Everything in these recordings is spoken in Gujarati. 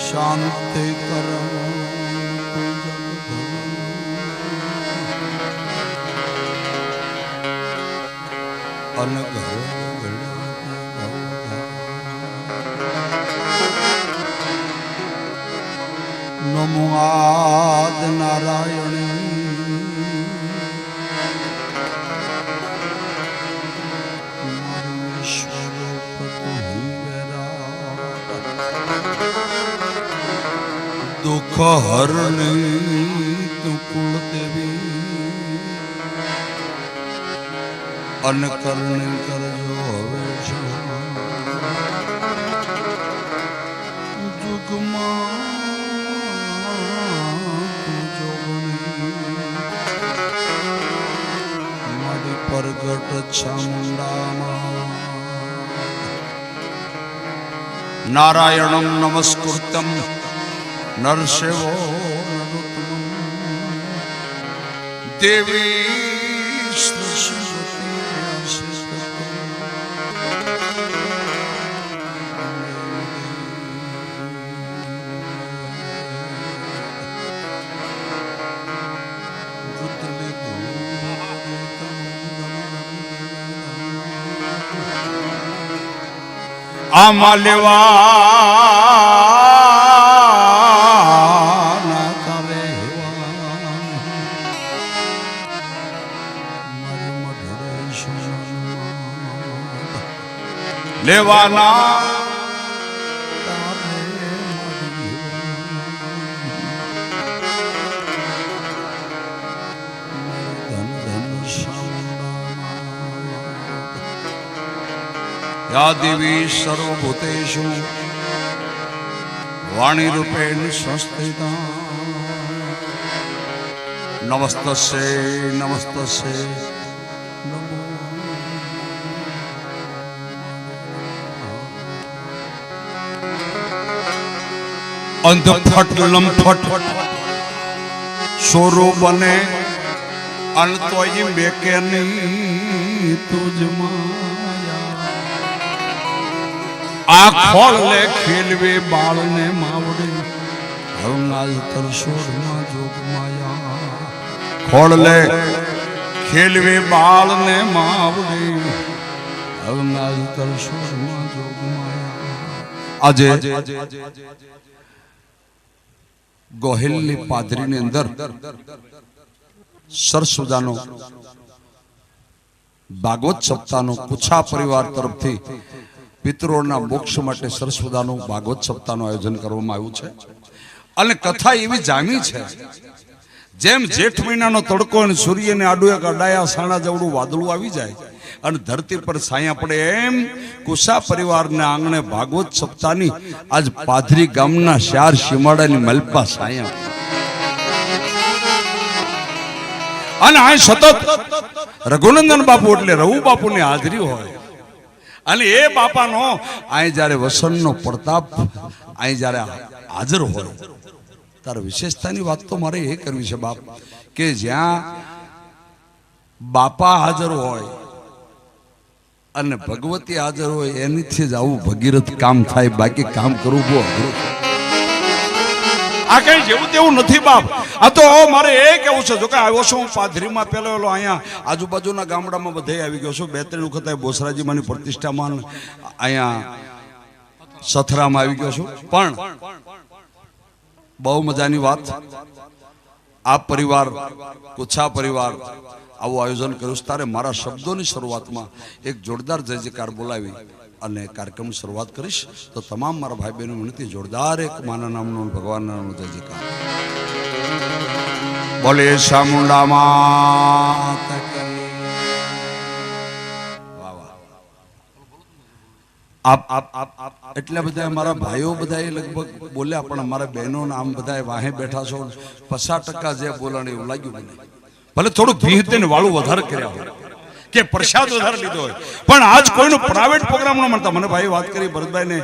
શાંતિ કરો અનઘર નમો આદ નારાયણ દુઃખ હરણી તું કુળદેવી અનકરણી કરજો હવે મારી પ્રગટ ચામુંડામાં નારાયણમ નમસ્કૃતમ નરસેવો દેવી આમાં લેવા ના કરે લેવાના યા દેવી સર્વભૂતેષુ વાણી રૂપેણ સંસ્થિતા નમસ્તસ્યૈ નમસ્તસ્યૈ અંધફટ લંફટ સોરો બને અનતોય બેકેની તુજમાં આ ખોળ લે ખેલવે બાળ ને માવડે હવનાલ તરસોડમાં જોગ માયા ખોળ લે ખેલવે બાળ ને માવડે હવનાલ તરસોડમાં જોગ માયા આજે ગોહિલની પાદરીની અંદર સરસુદાનો ભાગવત સપ્તાહનો કુછા પરિવાર તરફથી પિતરોના મોક્ષ માટે સરસ્વતાનું ભાગવત સપ્તાહનું આયોજન કરવામાં આવ્યું છે અને કથા એવી જામી છે જેમ જેઠ મહિનાનો તડકો અને સૂર્યને આડું એક અડાયા સાણા જેવડું વાદળું આવી જાય અને ધરતી પર છાયા પડે એમ કુશા પરિવારના આંગણે ભાગવત સપ્તાહની આજ પાદરી ગામના શાર સીમાડાની મલપા છાયા અને આ સતત રઘુનંદન બાપુ એટલે રઘુ બાપુની હાજરી હોય અને એ બાપાનો અહીં જ્યારે વસનનો પ્રતાપ અહીં જ્યારે હાજર હોય ત્યારે વિશેષતાની વાત તો મારે એ કરવી છે બાપ કે જ્યાં બાપા હાજર હોય અને ભગવતી હાજર હોય એનીથી જ આવું ભગીરથ કામ થાય બાકી કામ કરવું બહુ અઘરું છે આ કઈ જેવું તેવું નથી બાપ આ તો મારે એ કેવું છે જો કે આવ્યો છું હું પાદરીમાં પેલો અહીંયા આજુબાજુના ગામડામાં બધે આવી ગયો છું 2-3 વખત બોસરાજીમાંની પ્રતિષ્ઠામાં અહીંયા સથરામાં આવી ગયો છું પણ બહુ મજાની વાત આ પરિવાર કુછા પરિવાર આવું આયોજન કર્યું ત્યારે મારા શબ્દોની શરૂઆતમાં એક જોરદાર જય જયકાર બોલાવી અને કાર્યક્રમ શરૂઆત કરીશ તો તમામ મારા ભાઈ બહેનો વિનંતી જોરદાર એક માના નામનો ભગવાનના નામનો જય જયકાર બોલે ચામુંડા માત એટલા બધા મારા ભાઈઓ બધા લગભગ બોલ્યા પણ અમારા બહેનો આમ બધા વાહે બેઠા છો 50% જે બોલાણ એવું લાગ્યું મને ભલે થોડું ભીહતે ને વાળું વધારે કર્યા હોય કે પ્રસાદ વધારે લીધો હોય પણ આજ કોઈનો પ્રાઇવેટ પ્રોગ્રામ ન મળતા મને ભાઈ વાત કરી ભરતભાઈ ને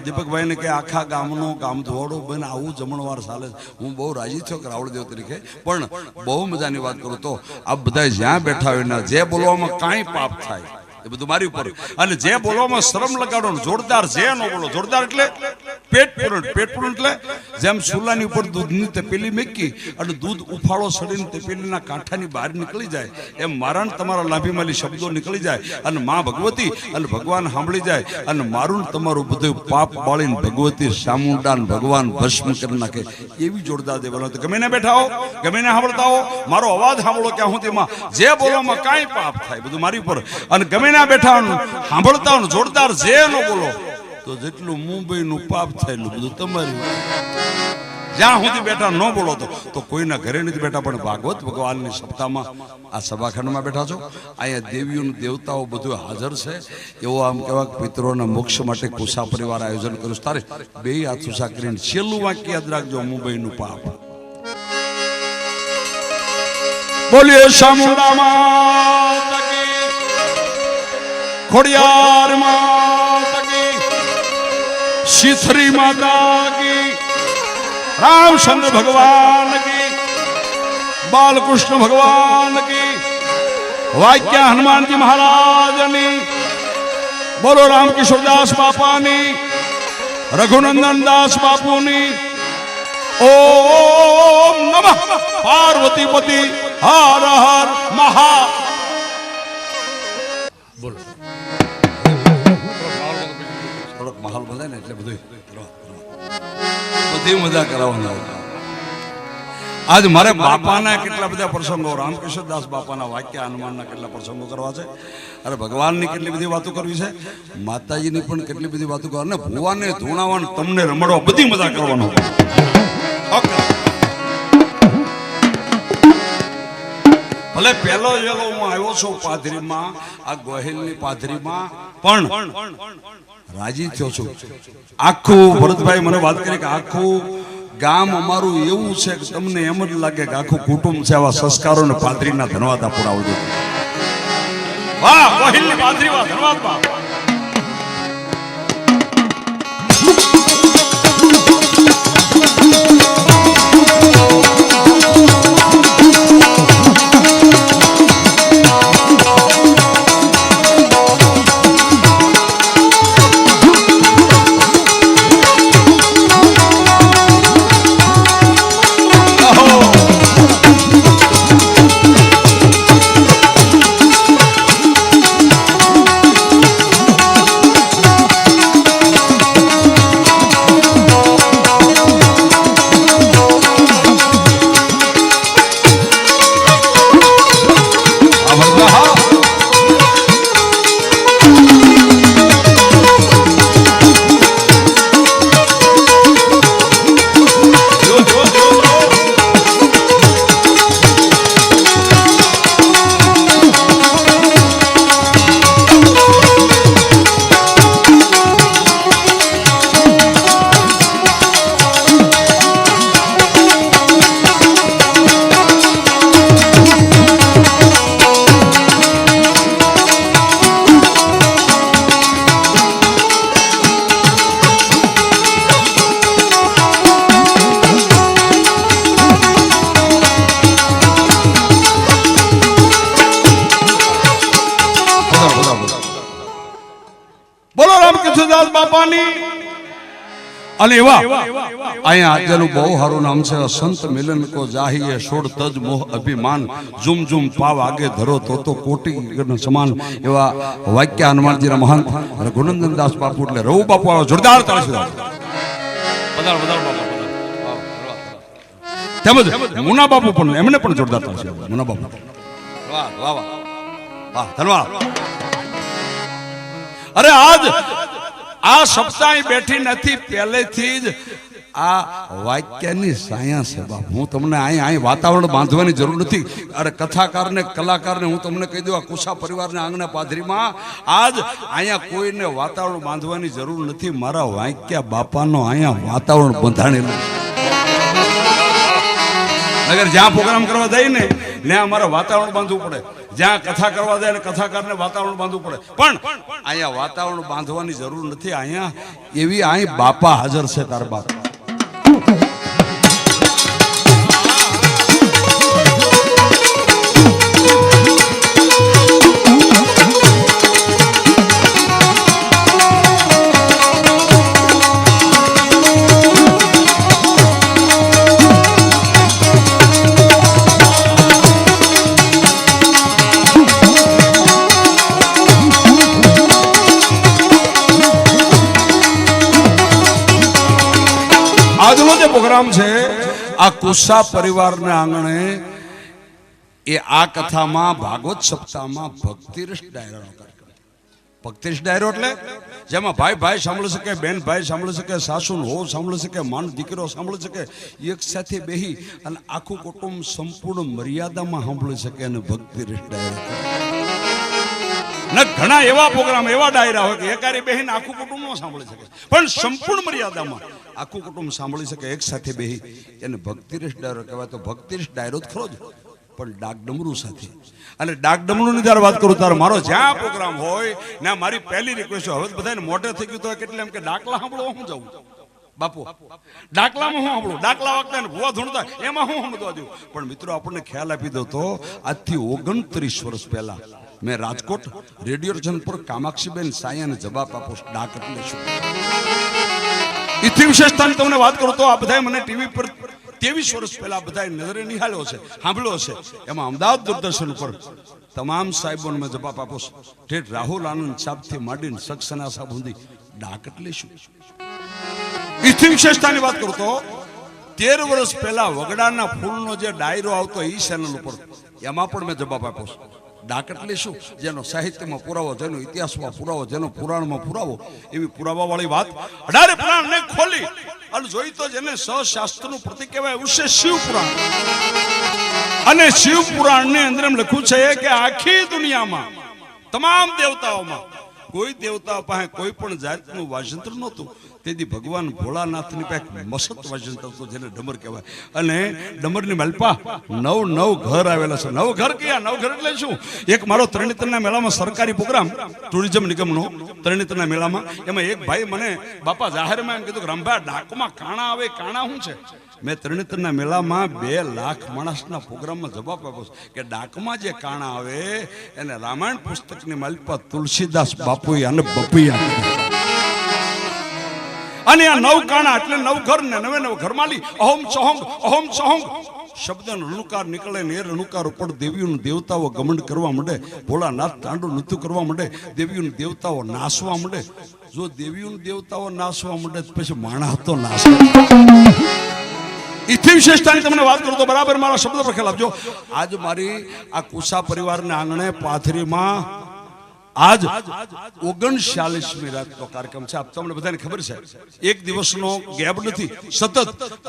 દીપકભાઈ ને કે આખા ગામનો ગામ ધોવાડો બને આવું જમણવાર ચાલે હું બહુ રાજી થયો કે રાવળદેવ તરીકે પણ બહુ મજાની વાત કરું તો આ બધા જ્યાં બેઠા હોય ને જે બોલવામાં કાંઈ પાપ થાય એ બધું મારી ઉપર અને જે બોલવામાં શરમ લગાડો જોરદાર જે ન બોલો જોરદાર એટલે પેટ પૂરણ એટલે જેમ ચૂલાની ઉપર દૂધની તપેલી મૂકી અને દૂધ ઉફાળો સડીને તપેલીના કાંઠાની બહાર નીકળી જાય એમ મારા તમારા લાભીમાલી શબ્દો નીકળી જાય અને માં ભગવતી અને ભગવાન સાંભળી જાય અને મારું તમારું બધું પાપ બાળીને ભગવતી સામુંડાન ભગવાન ભસ્મ કરી નાખે એવી જોરદાર દેવાનો. ગમે ને બેઠા હો, ગમે ને સાંભળતા હો, મારો અવાજ સાંભળો ક્યાં હું તેમાં જે બોલોમાં કાંઈ પાપ થાય બધું મારી પર. અને ગમે ના બેઠા સાંભળતા હો જોરદાર જે ન બોલો તો જેટલું મુંબઈનું પાપ થાય એટલું બધું તમારી. જ્યાં સુધી બેઠા ન બોલો તો કોઈના ઘરે નથી બેઠા પણ ભાગવત ભગવાનની સપ્તાહમાં આ સભાખંડમાં બેઠા છો. અહીંયા દેવીઓનું દેવતાઓ બધું હાજર છે. એવો આમ કહેવાય પિતરોના મોક્ષ માટે કુસા પરિવાર આયોજન કર્યું. તારે બે હાથ ઉષા કરીને છેલ્લું વાક્ય યાદ રાખજો, મુંબઈનું પાપ. બોલીએ ચામુંડા માતા કી, ખોડિયાર માતા કી, શીતળી માતા કી, रामचंद्र भगवान की, बालकृष्ण भगवान की, वाक्या हनुमान जी महाराज ने, बोलो राम किशोरदास बापा ने, रघुनंदन दास बापू ने, ओम नमः पार्वती पति हर हर महा. बोलो થોડોક માહોલ બદલાય ને એટલે બધું બધી મજા કરાવવાના. આજ મારે બાપાના કેટલા બધા પ્રસંગો, રામકૃષ્ણદાસ બાપાના વાક્ય હનુમાનના કેટલા પ્રસંગો કરવા છે, અરે ભગવાનની કેટલી બધી વાતો કરવી છે, માતાજીની પણ કેટલી બધી વાતો કરવા, અને ભુવાને ધૂણાવવાનું, તમને રમડવા, બધી મજા કરવાનો. ભલે પહેલો વેલો હું આવ્યો છું પાદરીમાં, આ ગોહિલની પાદરીમાં, પણ રાજી થયો છું. આખું ભરતભાઈ મને વાત કરી કે આખું ગામ અમારું એવું છે કે તમને એમ જ લાગે કે આખું કુટુંબ છે. આવા સંસ્કારો ને પાદરીના ધન્યવાદ પુરાવજો. વાહ, ગોહિલની પાદરી, વાહ, ધન્યવાદ બાપ. અને એવા અહીંયા આજનું બહુ સારું નામ છે, સંત મિલન કો જાહીએ છોડ તજ મોહ અભિમાન, ઝુમ ઝુમ પાવ આગે ધરો તો કોટી સમાન. એવા વાક્ય હનુમાનજીના મહાન રઘુનંદન દાસ બાપુ એટલે રઘુ બાપુ આવો જોરદાર તાળી. તેમજ મુના બાપુ પણ, એમને પણ જોરદાર તાળી. મુના બાપુ વાહ વાહ વાહ, ધન્યવાદ. અરે આજ આ સપ્તાહ બેઠી નથી, પહેલેથી જ આ વાક્યની સાયા છે બાપ. હું તમને અહીં વાતાવરણ બાંધવાની જરૂર નથી. અરે કથાકારને, કલાકારને હું તમને કહી દઉં, આ કુસા પરિવારના આંગણે પાદરીમાં આજ અહીંયા કોઈને વાતાવરણ બાંધવાની જરૂર નથી. મારા વાક્યા બાપાનો અહીંયા વાતાવરણ બંધાણેલું. અગર જ્યાં પ્રોગ્રામ કરવા જાય ને ત્યાં અમારે વાતાવરણ બાંધવું પડે, જ્યાં કથા કરવા જાય ને કથાકારને વાતાવરણ બાંધવું પડે, પણ અહીંયા વાતાવરણ બાંધવાની જરૂર નથી. અહીંયા એવી અહીં બાપા હાજર છે. તાર બાપ આજનો જે પ્રોગ્રામ છે આ કુસા પરિવારના આંગણે એ આ કથામાં ભાગવત સપ્તાહમાં ભક્તિરસ ડાયરાનો કાર્યક્રમ. ભક્તિરસ ડાયરો એટલે જેમાં ભાઈ ભાઈ સાંભળી શકે, બેન ભાઈ સાંભળી શકે, સાસુ હો સાંભળી શકે, માન દીકરો સાંભળી શકે, એક સાથે બેહી અને આખું કુટુંબ સંપૂર્ણ મર્યાદામાં સાંભળી શકે અને ભક્તિરસ ડાયરો. ને ઘણા એવા પ્રોગ્રામ એવા ડાયરા હોય કે એકારી બેહીને આખું કુટુંબ ન સાંભળી શકે, પણ સંપૂર્ણ મર્યાદામાં આખું કુટુંબ સાંભળી શકે એક સાથે બેહી એને ભક્તિરસ ડાયરો કહેવાય. તો ભક્તિરસ ડાયરો જ ખરો જ, પણ ડાક ડમરૂ સાથે. અને ડાક ડમરૂની જ્યારે વાત કરું ત્યારે મારો જ્યાં પ્રોગ્રામ હોય ને મારી પહેલી રિક્વેસ્ટ હવે બધાને મોઢે થઈ ગયું તો કેટલે એમ કે ડાકલા સાંભળો હું જાઉં બાપુ, ડાકલામાં હું સાંભળું, ડાકલા વખતે ભૂવા ધૂણતા એમાં હું સમજવા દઉં. પણ મિત્રો આપણને ખ્યાલ આપી દો તો આજથી 29 વર્ષ પહેલા મેં રાજકોટ રેડિયો ચંદપુર કામાક્ષીબેન સાયાને જવાબ આપો ડાક એટલે શું. ઇથી વિશેષતાની તમને વાત કરું તો આ બધા મને ટીવી પર 23 વર્ષ પહેલા બધા નજરે નિહાળ્યો છે, સાંભળ્યો છે. એમાં અમદાવાદ દૂરદર્શન ઉપર તમામ સાહેબોને મેં જવાબ આપો ઠેઠ રાહુલ આનંદ સાહેબથી માંડીને સક્સેના સાહેબ સુધી ડાક એટલે શું. ઇથી વિશેષતાની વાત કરું તો 13 વર્ષ પહેલા વગડાના ફૂલનો જે ડાયરો આવતો એ ચેનલ ઉપર એમાં પણ મેં જવાબ આપ્યો છે ડાક એટલે શું. જેનો સાહિત્યમાં પુરાવો, જેનો ઇતિહાસમાં પુરાવો, જેનો પુરાણમાં પુરાવો, એવી પુરાવા વાળી વાત 18 પુરાણને ખોલી અને જોઈ તો જેને સશાસ્ત્રનું પ્રતીક કહેવાય એવું છે શિવ પુરાણ. અને શિવ પુરાણની અંદર એમ લખ્યું છે કે આખી દુનિયામાં તમામ દેવતાઓમાં કોઈ દેવતા પાસે કોઈ પણ જાતનું વાજંત્ર નહોતું. તેથી ભગવાન ભોળાનાથની પાસે મસત વાજંત્ર હતું જેને ડમર કહેવાય. અને ડમરની માલપા 9 ઘર આવેલા છે. 9 ઘર કયા? 9 ઘર એટલે શું? એક મારો તરણેતરના મેળામાં સરકારી પ્રોગ્રામ ટુરિઝમ નિગમનો તરણેતરના મેળામાં, એમાં એક ભાઈ મને બાપા જાહેરમાં એમ કીધું કે રંભા ડાકમાં કાણા આવે, કાણા શું છે? મેં તરણેતરના મેળામાં 2 લાખ માણસના પ્રોગ્રામમાં જવાબ આપ્યો કે ડાકમાં જે કાણા આવે એને રામાયણ પુસ્તકની માલિકા તુલસીદાસ બાપુએ અને બપૈયા. અને આ 9 કાણા એટલે 9 ઘર ને 9 ઘર માલી અહોમ ચોહોંગ શબ્દનો રણુકાર નીકળે ને એ રણુકાર ઉપર દેવીઓનું દેવતાઓ ગમંડ કરવા માંડે, ભોળાનાથ તાંડુ નૃત્ય કરવા માંડે, દેવીઓનું દેવતાઓ નાસવા માંડે. જો દેવીઓનું દેવતાઓ નાસવા માંડે પછી માણસ તો નાસ. ઇથી વિશેષતાની તમને વાત કરું તો બરાબર મારા શબ્દ પર ખ્યાલ આપજો. આજ મારી આ કુસા પરિવારના આંગણે પાથરીમાં આજ 39મી રાતનો કાર્યક્રમ છે. આપ તમને બધાને ખબર છે એક દિવસનો ગેપ નથી, સતત.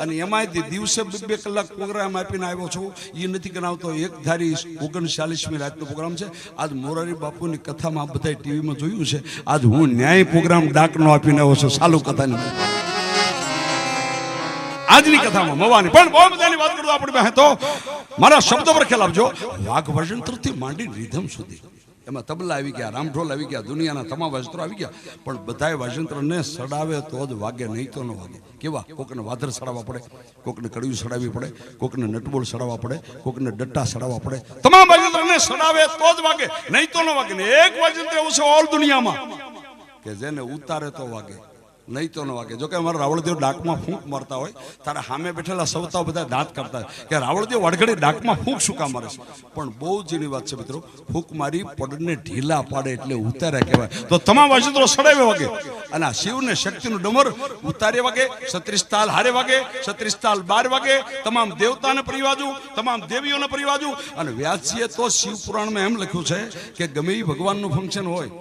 અને એમાંય દિવસે 2 કલાક પ્રોગ્રામ આપીને આવ્યો છું એ નથી ગણાવતો. એક ધારી 39મી રાતનો પ્રોગ્રામ છે. આજ મોરારી બાપુની કથામાં આપ બધા ટીવીમાં જોયું છે. આજ હું ન્યાય પ્રોગ્રામ ડાકનો આપીને આવ્યો છું સાલુ કથાની આજની કથામાં મવાની. પણ બહુ બધાની વાત કરું આપણે પાસે તો મારા શબ્દો પર ખ્યાલ આપજો. વાઘ વાજંત્રથી માંડી રીધમ સુધી એમાં તબલા આવી ગયા, રામઢોલ આવી ગયા, દુનિયાના તમામ વાજંત્રો આવી ગયા. પણ બધાય વાજંત્રને સડાવે તો જ વાગે, નહીં તો ન વાગે. કેવા? કોકને વાધર સડાવવા પડે, કોકને કડિયું સડાવવી પડે, કોકને નટબોળ સડાવવા પડે, કોકને ડટ્ટા સડાવવા પડે. તમામ વાજંત્રને સડાવે તો જ વાગે, નહીં તો ન વાગે. ને એક વાજંત્ર એવું છે ઓલ દુનિયામાં કે જેને ઉતારે તો વાગે, નહીં તો ન વાગે. જો કે અમારા રાવળદેવ ડાકમાં ફૂંક મારતા હોય તારા સામે બેઠેલા સૌતાઓ બધા દાંત કરતા હોય કે રાવળદેવ વડઘડી ડાકમાં ફૂંક શું કામ મારે છે. પણ બહુ જીની વાત છે મિત્રો, ફૂંક મારી પડને ઢીલા પાડે એટલે ઉતાર્યા કહેવાય. તો તમામ વાજંત્રો સડાવે વાગે. અને આ શિવને શક્તિનું ડમર ઉતારે વાગે, 36 તાલ હારે વાગે, 36 તાલ 12 વાગે. તમામ દેવતાને પરિવાજુ, તમામ દેવીઓને પરિવાજુ. અને વ્યાસજીએ તો શિવ પુરાણમાં એમ લખ્યું છે કે ગમે એ ભગવાનનું ફંક્શન હોય,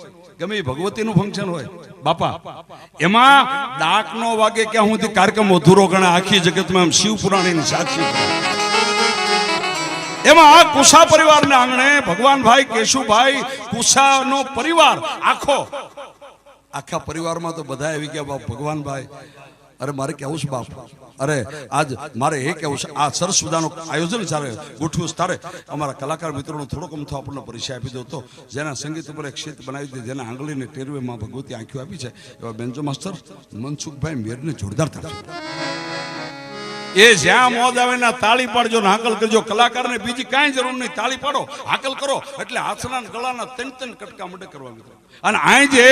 ગમે એ ભગવતીનું ફંક્શન હોય બાપા, એમાં ડાક નો વાગે ક્યાં સુધી કાર્યક્રમ અધૂરો ગણા. આખી જગતમાં એમ શિવ પુરાણીની સાક્ષી. એમાં આ કુસા પરિવારના આંગણે ભગવાનભાઈ કેશુભાઈ કુસાનો પરિવાર આખા પરિવારમાં તો બધા આવી ગયા. બાપ ભગવાનભાઈ, અરે મારે કેવું છે બાપ, અરે આજ મારે એ કેવું છે. આ સરસ મજાનું આયોજન ચાલે ગોઠવું તારે અમારા કલાકાર મિત્રોનો થોડોક અમથો આપણને પરિચય આપી દો તો. જેના સંગીત ઉપર એક ક્ષેત્ર બનાવી દે, જેના આંગળીને ટેરવે માં ભગવતી આંખીઓ આપી છે એવા બેન્જો માસ્ટર મનસુખભાઈ મેરને જોરદાર થશે. એ જ્યાં મોજ આવે ને તાળી પાડજો ને હાકલ કરજો. કલાકારને બીજી કાંઈ જરૂર નહીં, તાળી પાડો, હાકલ કરો એટલે હાથના ગળાના 3 કટકા મંડે કરવા મિત્રો. અને અહીં જે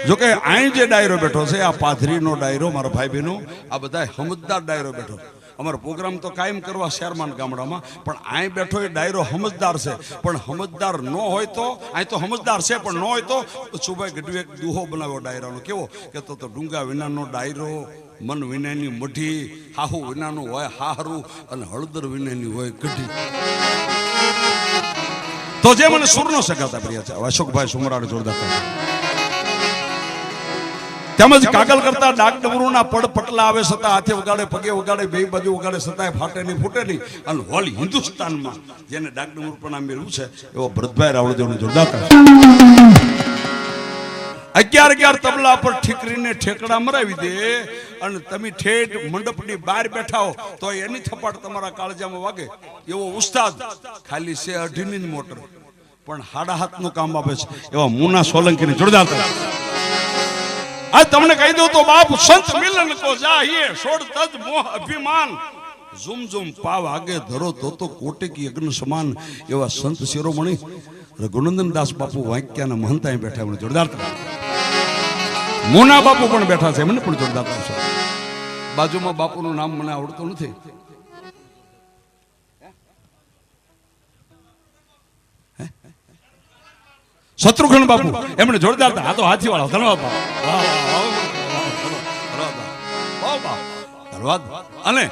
જો કે અહીં જે ડાયરો બેઠો છે આ પાથરીનો ડાયરો, મારા ભાઈ બહેનો આ બધા સમજદાર ડાયરો બેઠો. અમારો પ્રોગ્રામ તો કાયમ કરવા શેરમાન ગામડામાં, પણ અહીં બેઠો એ ડાયરો સમજદાર છે. પણ સમજદાર ન હોય તો અહીં તો સમજદાર છે, પણ ન હોય તો સુભાઈ ગઢવી એક દુહો બનાવ્યો ડાયરાનો. કેવો કે તો ડુંગા વિનાનો ડાયરો મન વિનાની મઠી, હાહુ વિનાનું હોય હાહરું અને હળદર વિનાની હોય કઢી. તો જે મને સુરનો સગાતા પ્રિય છે અશોકભાઈ સુમરાણ જોરદાર તેમજ કાગલ કરતા ડાક ડમરૂના પડ પટલા આવે છતાં હાથે વગાડે પગે વગાડે બે બાજુ વગાડે છતાંય ફાટે નહીં ફૂટે નહીં અને હોલ હિન્દુસ્તાનમાં જેને ડાક ડમરૂ પણ નામ મેળવ્યું છે એવો ભરતભાઈ રાવળદેવને જોરદાર 11 તબલા પર ઠીકરીને ઠેકડા મરાવી દે અને તમે ઠેઠ મંડપની બહાર બેઠા હો તો એની થપાટ તમારા કાળજામાં વાગે એવો ઉસ્તાદ ખાલી છે 18ની મોટર પણ હાડા હાથનું કામ આપે છે એવા મુના સોલંકીને જોરદાર આજ તમને કહી દઉં તો બાપ સંત મિલન કો જાહિએ છોડ તજ મોહ અભિમાન ઝુમ ઝુમ પાવ આગે ધરો તો કોટે કી અગ્ન સમાન એવા સંત શિરોમણી રઘુનંદન દાસ બાપુ વાંક્યાના મહંતા બેઠા એમને જોરદાર મોના બાપુ પણ બેઠા છે એમને પણ જોરદાર છે બાજુમાં બાપુનું નામ મને આવડતું નથી શત્રુઘ્ન બાપુ એમને જોરદાર હતા. આ તો હાથી વાળા ધન્યવાદ અને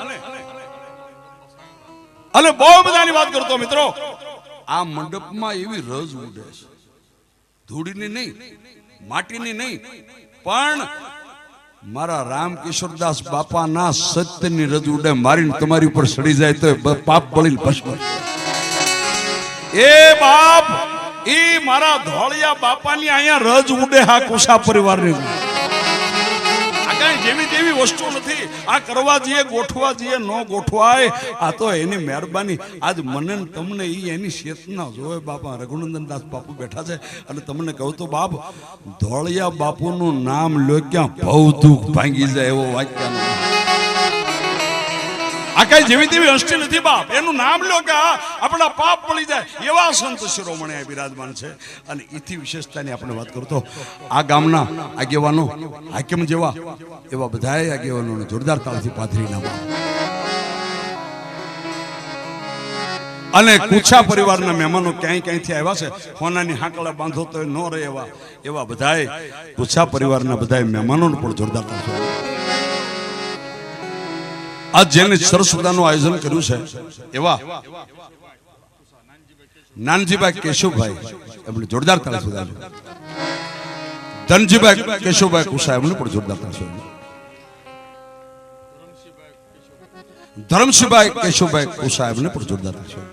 અને બહુ બધાની વાત કરતો મિત્રો આ મંડપમાં એવી રજ ઉડે છે ધૂળીની નહીં માટીની નહીં પણ મારા રામકિશોરદાસ બાપાના સત્યની રજ ઉડે મારીને તમારી ઉપર સડી જાય તો પાપ બળીને ભસ્મ એ બાપ એ મારા ધોળિયા બાપાની અહીંયા રજ ઉડે હા કુશા પરિવારની જેવી તેવી વસ્તુ નથી આ કરવા જઈએ ગોઠવા જઈએ ન ગોઠવાય આ તો એની મહેરબાની આજ મને તમને એની ચેતના જોવે બાપા રઘુનંદન દાસ બાપુ બેઠા છે અને તમને કહું તો બાપ ધોળિયા બાપુનું નામ લો ક્યાં ભવ દુઃખ ભાંગી જાય એવો વાક્ય આ કઈ જેવી તેવી હસ્તી નથી બાપ એનું નામ લો કે આપણા પાપ પડી જાય એવા સંત શિરોમણી બિરાજમાન છે અને એથી વિશેષતાની આપણે વાત કરું તો આ ગામના આગેવાનો હાકીમ જેવા એવા બધાએ આગેવાનોને જોરદાર તાળથી પાથરી નામ અને કુછા પરિવારના મહેમાનો ક્યાંયથી આવ્યા છે હોનાની હાકલા બાંધો તો ન રહે એવા બધાએ કુછા પરિવારના બધા મહેમાનોને પણ જોરદાર તાળથી આજ જેને સરસ્વતાનું આયોજન કર્યું છે એવા નાનજીભાઈ કેશુભાઈ એમને જોરદાર તાળી સુધાજો ધનજીભાઈ કેશુભાઈ કુસા એમને પણ જોરદાર તાળી ધરમસિંહભાઈ કેશુભાઈ કુસા એમને પણ જોરદાર તાળી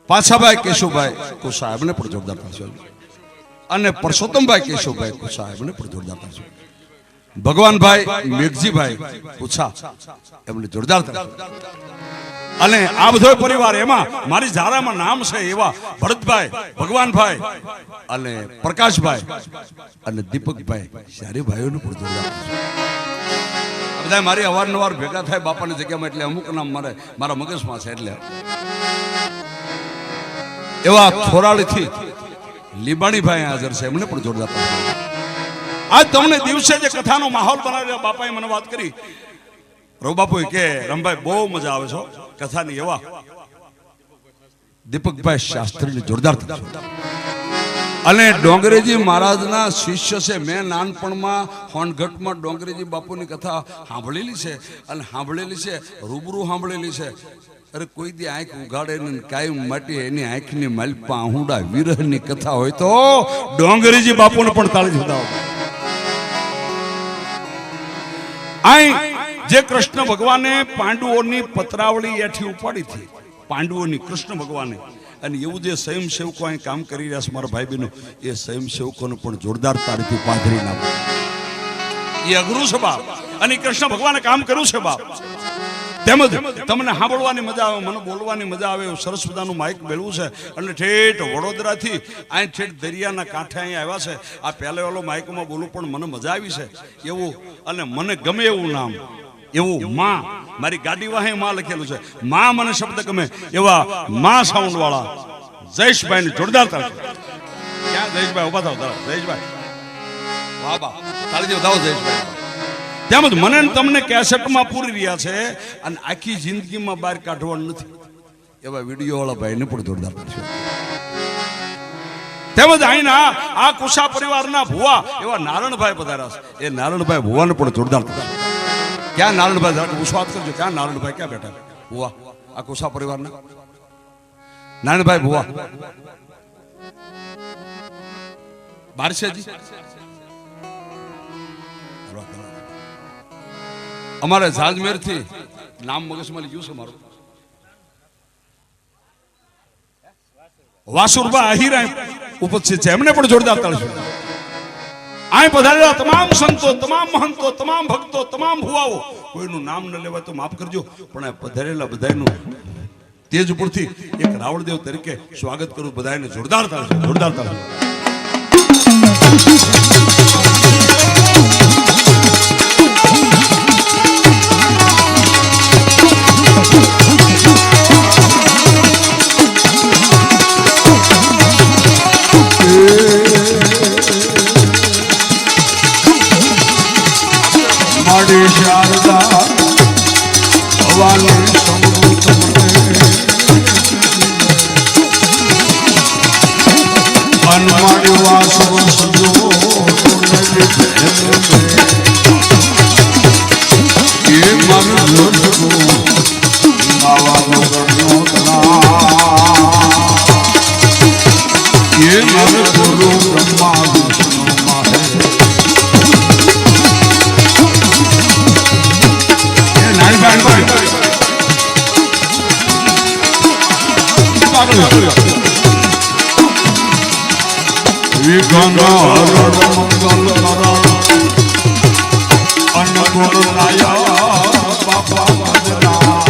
પાછાભાઈ કેશુભાઈ કુસા એમને પણ જોરદાર તાળી અને પરસોત્તમભાઈ કેશુભાઈ કુસા એમને પણ જોરદાર તાળી ભગવાનભાઈ મેઘજીભાઈ પૂછા એમને જોરદાર અને આ બધો પરિવાર એમાં મારી ધારામાં નામ છે એવા ભરતભાઈ ભગવાનભાઈ અને પ્રકાશભાઈ અને દીપકભાઈ સારી ભાઈઓને પણ જોરદાર બધા મારી અવારનવાર ભેગા થાય બાપાની જગ્યામાં એટલે અમુક નામ મારા મગજમાં છે એટલે એવા થોરાળીથી લીબાણીભાઈ હાજર છે એમને પણ જોરદાર આજ તમને દિવસે જે કથાનો માહોલ બનાવ્યો બાપાએ મને વાત કરી રઘુ બાપુએ કે રમભાઈ બહુ મજા આવે છો કથાની એવા દીપકભાઈ શાસ્ત્રીની જોરદાર અને ડોંગરેજી મહારાજના શિષ્ય છે મેં નાનપણમાં હોનગઢમાં ડોંગરેજી બાપુની કથા સાંભળેલી છે અને સાંભળેલી છે રૂબરૂ સાંભળેલી છે અરે કોઈ દી આંખ ઉગાડે ને કાયમ માટે એની આંખની માલપા આહુડા વિરહની કથા હોય તો ડોંગરેજી બાપુને પણ તાળી જતા જે કૃષ્ણ ભગવાને પાંડવોની પત્રાવળી એથી ઉપાડી હતી પાંડવોની કૃષ્ણ ભગવાને અને એવું જે સ્વયંસેવકો અહીં કામ કરી રહ્યા છે મારા ભાઈ બહેનો એ સ્વયંસેવકોને પણ જોરદાર તારીથી પાથરી નાખો એ અઘરું છે બાપ અને કૃષ્ણ ભગવાને કામ કર્યું છે બાપ તેમજ તમને સાંભળવાની મજા આવે મને બોલવાની મજા આવે એવું સરસ મજાનું માઇક મેળવું છે અને ઠેઠ વડોદરાથી અહીં ઠેઠ દરિયાના કાંઠે અહીંયા આવ્યા છે આ પહેલે વાલો માઇકમાં બોલું પણ મને મજા આવી છે એવું અને મને ગમે એવું નામ એવું માં મારી ગાડી વાહે માં લખેલું છે માં મને શબ્દ ગમે એવા માં સાઉન્ડ વાળા જયેશભાઈ ને જોરદાર તાળી ક્યાં જયેશભાઈ ઉભા થાવ જયેશભાઈ વાહ બા તાળી દેવ થાવ જયેશભાઈ તેમજ મને તમને કેસેટમાં પૂરી રહ્યા છે અને આખી જિંદગીમાં બહાર કાઢવાનું નથી એવા વિડીયો વાળા ભાઈને પણ જોરદાર કરશે તેમજ અહીંના આ કુશા પરિવારના ભુવા એવા નારણભાઈ પધાર્યા છે. એ નારણભાઈ ભુવાને પણ જોરદાર ક્યાં નારણભાઈ જરાક વિશ્વાસ કરજો ક્યાં નારણભાઈ ક્યાં બેઠા ભુવા આ કુશા પરિવારના નારણભાઈ ભુવા બારસેજી અમારે જાજમેર થી નામ મગજમાં લીધું છે મારું વાસુરબા આહિરા ઉપસ્થિત છે એમને પણ જોરદાર તાળી અહીં પધારેલા તમામ સંતો તમામ મહંતો તમામ ભક્તો તમામ ભુવાઓ કોઈનું નામ ન લેવાય તો માફ કરજો પણ આ પધારેલા બધાનું તેજ ઉપરથી એક રાવણદેવ તરીકે સ્વાગત કરું બધાને જોરદાર તાળી જોરદાર તાળી શારદા ભવાની સમૃત અનમાડી વાસવ સજો એ મારું લડકો નાવા વગરનો એ મારું ગુરુ બ્રહ્મા વિષ્ણુ માહે અન્નગુણ નાયા બાપા વદના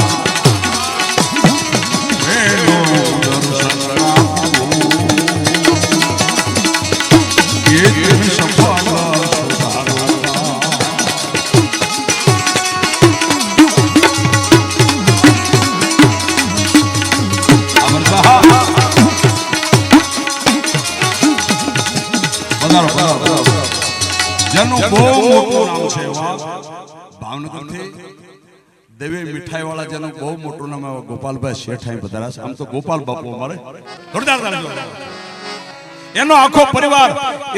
જેનું બહુ મોટું નામ છે ભાવનગરથી દેવી મીઠાઈ વાળા જેનું બહુ મોટું નામ ગોપાલભાઈ શેઠ અહીં પધાર્યા છે આમ તો ગોપાલ બાપુ અમારે એનો આખો પરિવાર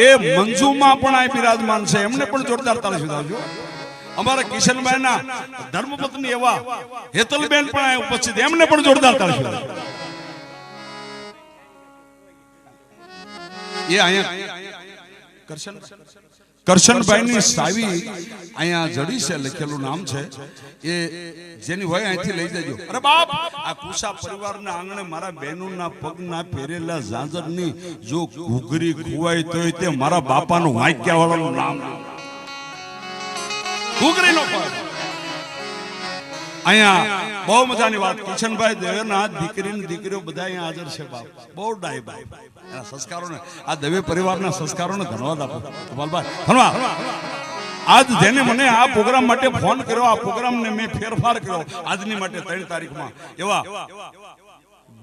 એ મંજુમાં પણ અહીં બિરાજમાન છે એમને પણ જોરદાર તાળી સુધાવજો અમારા કિશનભાઈના ધર્મપત્ની એવા હેતલબેન પણ અહીં ઉપસ્થિત એમને પણ જોરદાર તાળી સુધાવજો એ અહીંયા કરશનભાઈની સાવી અહીંયા જડી છે લખેલું નામ છે એ જેની હોય અહીંથી લઈ જજો અરે બાપ આ કુશા પરિવારના આંગણે મારા બહેનોના પગના પહેરેલા ઝાંઝરની જો ઘૂઘરી ખુવાય તોય તે મારા બાપાનું વાંક્યા વાળાનું નામ ઘૂઘરી નો અહીંયા બહુ મજાની વાત કિશનભાઈ દેવના દીકરીની દીકરીઓ બધા અહીંયા હાજર છે બાપ બહુ ડાય બાપ એના સંસ્કારોને આ દવે પરિવારના સંસ્કારોને ધન્યવાદ આપો ગોપાલભાઈ ધન્યવાદ આજ જેને મને આ પ્રોગ્રામ માટે ફોન કર્યો આ પ્રોગ્રામને મેં ફેરફાર કર્યો આજની માટે 3 તારીખમાં એવા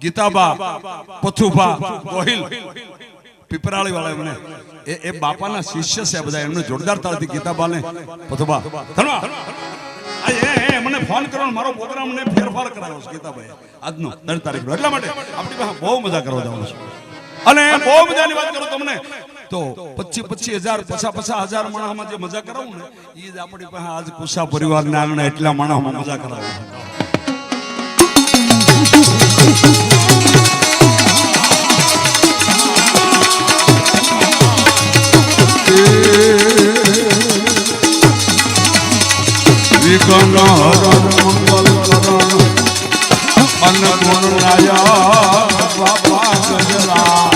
ગીતાબા પથુભા ગોહિલ પીપરાળી વાળા એમને એ બાપાના શિષ્ય છે બધા એમને જોરદાર તાળથી ગીતાબાને પથુભા ધન્યવાદ મને ફોન કર્યો મારો પ્રોગ્રામ ને ફેરફાર કરાવ્યો છે ગીતાભાઈ આજનો 3 તારીખનો એટલા માટે આપણી પાસે બહુ મજા કરવા જવાનું છે અને બહુ મજાની વાત કરું તમને તો 25,000 50,000 માણસમાં જે મજા કરાવું ને એ જ આપણી પાસે આજ કુશા પરિવારના આંગણે એટલા માણસમાં મજા કરાવે અન્નગુણ નાયા બાપા ગજરા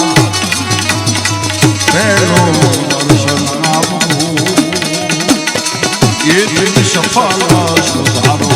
એ દિન સફળ સુધારો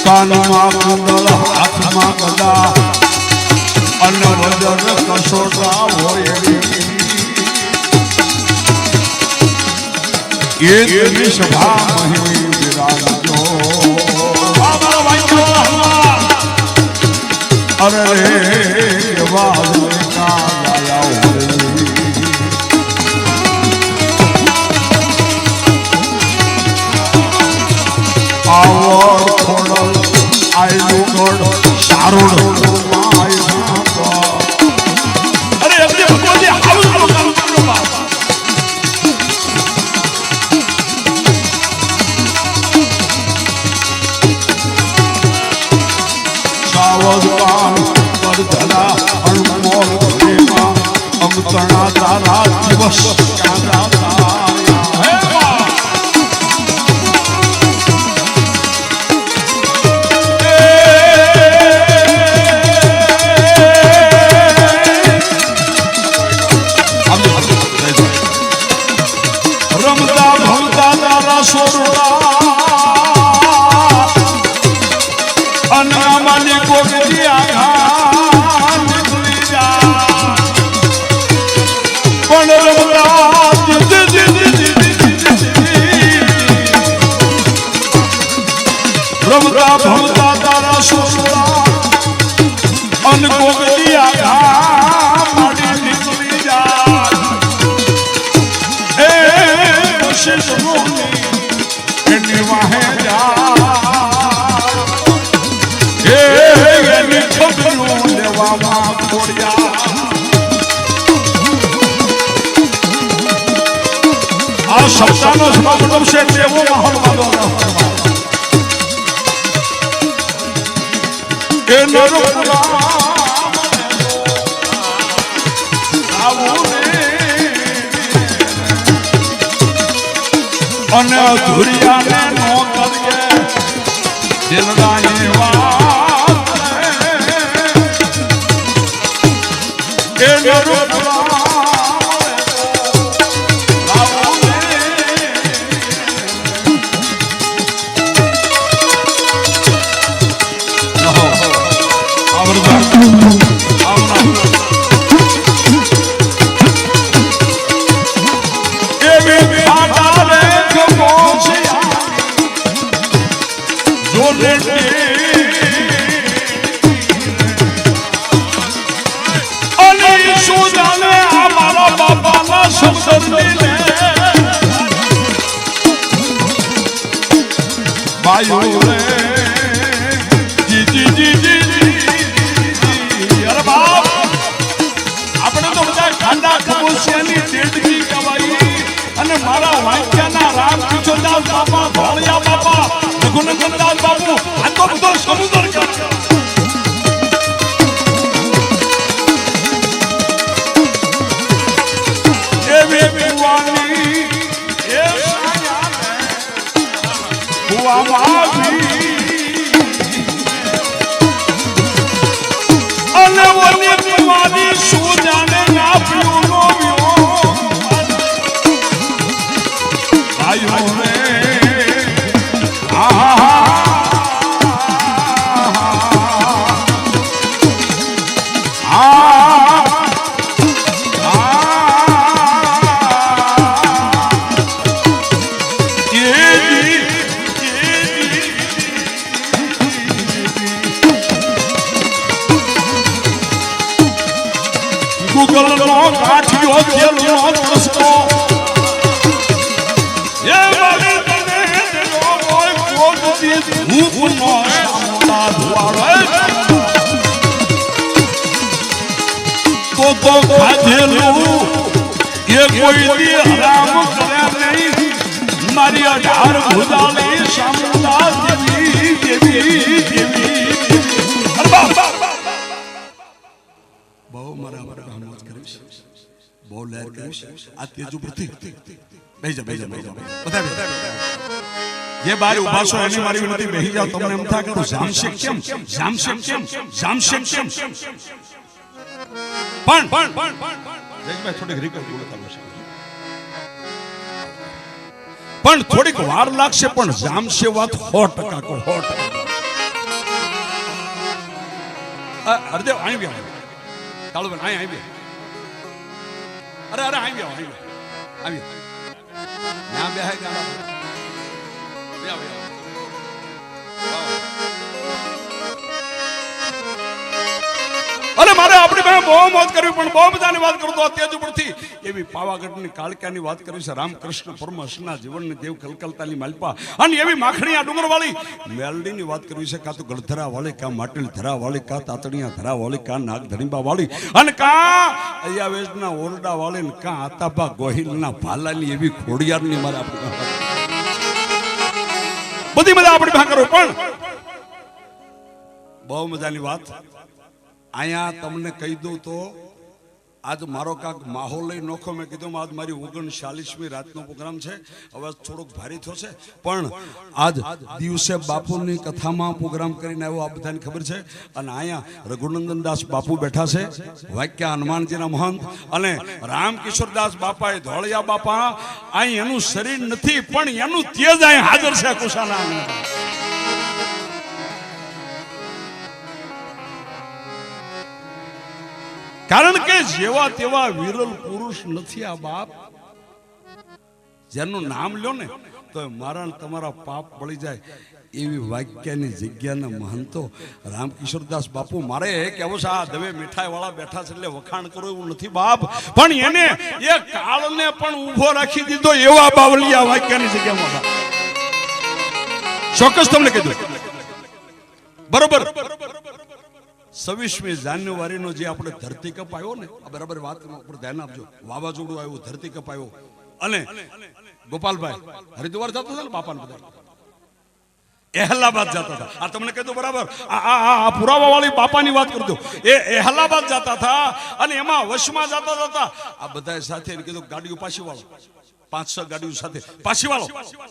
કાનમાં કુંડળ હાથમાં ગદા અન્ન વજન કસોટા હોય એ દેવી સભા મહિમી વિરાજો અરે રે વાદળ કા લાયા આવડ ખોડલ આયલું ગોડ સારોડ અરે અમને ભગવાનજી આવું કામ કરો બાપ સાવધાન કરધરા અણમોલ પ્રેમા અમતણા તારા દિવસ ક્યાં રમતા ભમતા તારા સોરડા અનામાની કોકરી આઘા નીકળી જા પણ રમતા ભમતા તારા સોરડા અન કોકરી આઘા માડી નીકળી જા એની વાહે એની છબરું લેવામાં ખોડ્યા આ શબ્દનો મતલબ છે તેવો માહોલ વાળો એ અને અધુરિયાને નો કરીએ દિલડાની વાત એ ભાઈઓ રે જી અરે બાપ આપણે તો બધા ખાંડા કબૂસિયાની દેડકી કવાઈ અને મારા વાંચ્યાના રામ કિશોરદાસ બાપા ભોળિયા બાપા રઘુનંદનદાસ બાપુ આ તો બધો સમુદ્ર એવી ભગવાનની એ અને ઓની ભગવાનની શું જાણે ના પીવું નો ભાઈઓ રે ગૂગલ નો કાઠિયો જેલનો રસ્તો એ વાલી બને નો કોઈ કોટી ધૂપ નો સામોલા ધુવાડો તો ખાધેલું એ કોઈ દી હરામ કરે નહીં મારી 18 ભુજાની સામોલા દેવી બહુ મારા મોજ કરીશ બહુ લહેર કરીશ આ તેજુ પ્રતિ બેજા બધા જે બારી ઉભા છો એની મારી વિનંતી બેહી જાવ તમને એમ થાય કે જામશે કેમ પણ દેખભાઈ થોડીક રીકલ બોલતા હશે પણ થોડીક વાર લાગશે પણ જામશે વાત 100% કો 100% હરદેવ અહીં બી ચાલો બેન અહીં આવી અરે અહીં આવી ના બે હાય ગાડા બે આવ અને મારે આપણી પાસે બહુ મોજ કરવી પણ બહુ બધાની વાત કરું તો તેજ ઉપરથી એવી પાવાગઢની કાળકાની વાત કરવી છે. રામકૃષ્ણ પરમહંસના જીવનની દેવ કલકલતાની માલપા અને એવી માખણીયા ડુંગરવાળી મેલડીની વાત કરવી છે. કાં તો ગળધરા વાળી, કાં માટીલ ધરા વાળી, કાં તાતણિયા ધરા વાળી, કાં નાગ ધણીબા વાળી અને કાં અયાવેજના ઓરડા વાળી ને કાં આતાબા ગોહિલના ભાલાની એવી ખોડિયારની મારે આપણી બધી મજા આપણી પાસે કરવી. પણ બહુ મજાની વાત અહીંયા તમને કહી દઉં તો આજ મારો કાંક માહોલ લઈ નોખો. મેં કીધું આજ મારી 39મી રાતનો પ્રોગ્રામ છે. અવાજ થોડોક ભારે થયો છે પણ આજ દિવસે બાપુની કથામાં પ્રોગ્રામ કરીને આવ્યો આ બધાને ખબર છે. અને અહીંયા રઘુનંદન દાસ બાપુ બેઠા છે, વાક્યા હનુમાનજીના મહંત, અને રામકિશોરદાસ બાપા એ ધોળિયા બાપા. અહીં એનું શરીર નથી પણ એનું તેજ અહીં હાજર છે કુશાના. કારણ કે જેવા તેવા વિરલ પુરુષ નથી આ બાપ. જેનું નામ લ્યો ને તો મારા તમારા પાપ બળી જાય એવી વાક્યની જગ્યાના મહંતો રામકિશોરદાસ બાપુ. મારે કેવું છે આ દવે મીઠાઈ વાળા બેઠા છે એટલે વખાણ કરવું એવું નથી બાપ, પણ એને એ કાળને પણ ઊભો રાખી દીધો એવા બાવલિયા વાક્યની જગ્યામાં ચોક્કસ તમને કીધું. બરોબર 26મી જાન્યુઆરીનો જે આપણે ધરતીકપ આવ્યો ને, બરાબર વાત ઉપર ધ્યાન આપજો. વાવાઝોડું આવ્યું, ધરતીકપ આવ્યો અને ગોપાલભાઈ હરિદ્વાર જતા હતા ને બાપાને બધા એહલાબાદ જતા હતા. આ તમને કીધું બરાબર. આ પુરાવા વાળી બાપાની વાત કરજો. એ એહલાબાદ જતા હતા અને એમાં વશમાં જતા હતા. આ બધા સાથે કીધું ગાડીઓ પાછી વાળો, 5-6 ગાડીઓ સાથે પાછી વાળો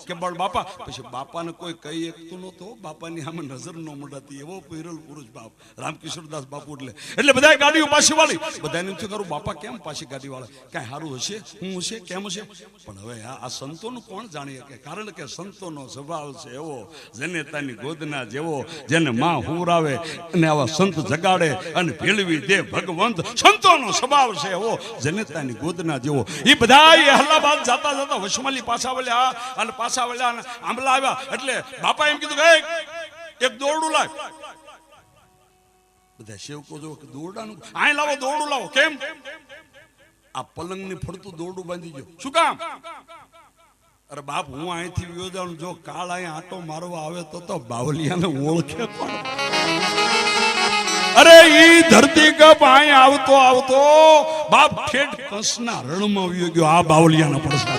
કે બળ બાપા. પછી બાપાને કોઈ કહી એકતું નહોતો, બાપાની સામે નજર ન મંડાતી એવો વિરલ પુરુષ બાપ રામકિશોરદાસ બાપુ. એટલે બધા ગાડીઓ પાછી વાળી. બધાને શું કરું બાપા કેમ પાછી ગાડી વાળે, કાંઈ સારું હશે, હું હશે, કેમ હશે. પણ હવે આ સંતોનું કોણ જાણી શકે, કારણ કે સંતોનો સ્વભાવ છે એવો જનેતાની ગોદના જેવો, જેને માં હુરાવે અને આવા સંત જગાડે અને ભેળવી દે ભગવંત. સંતોનો સ્વભાવ છે એવો જનેતાની ગોદના જેવો. એ બધા અલ્હાબાદ જતા જતા વશમાલી પાછા વળ્યા અને પાછા વળ્યા અને આંબલા આવ્યા. એટલે બાપા એમ કીધું કે એક દોરડું લાવ. બધા સેવકો જો દોરડાનું આય લાવો, દોરડું લાવો. કેમ? આ પલંગની ફરતું દોરડું બાંધી ગયો. શું કામ? અરે બાપ હું અહીંથી વિયો જાઉં, જો કાળ અહીં આટો મારવા આવે તો બાવલિયાને ઓળખે પણ. અરે ઈ ધરતી કપ અહીં આવતો આવતો બાપ ઠેઠ કંસના રણમાં વિયો ગયો. આ બાવલિયાના પડસા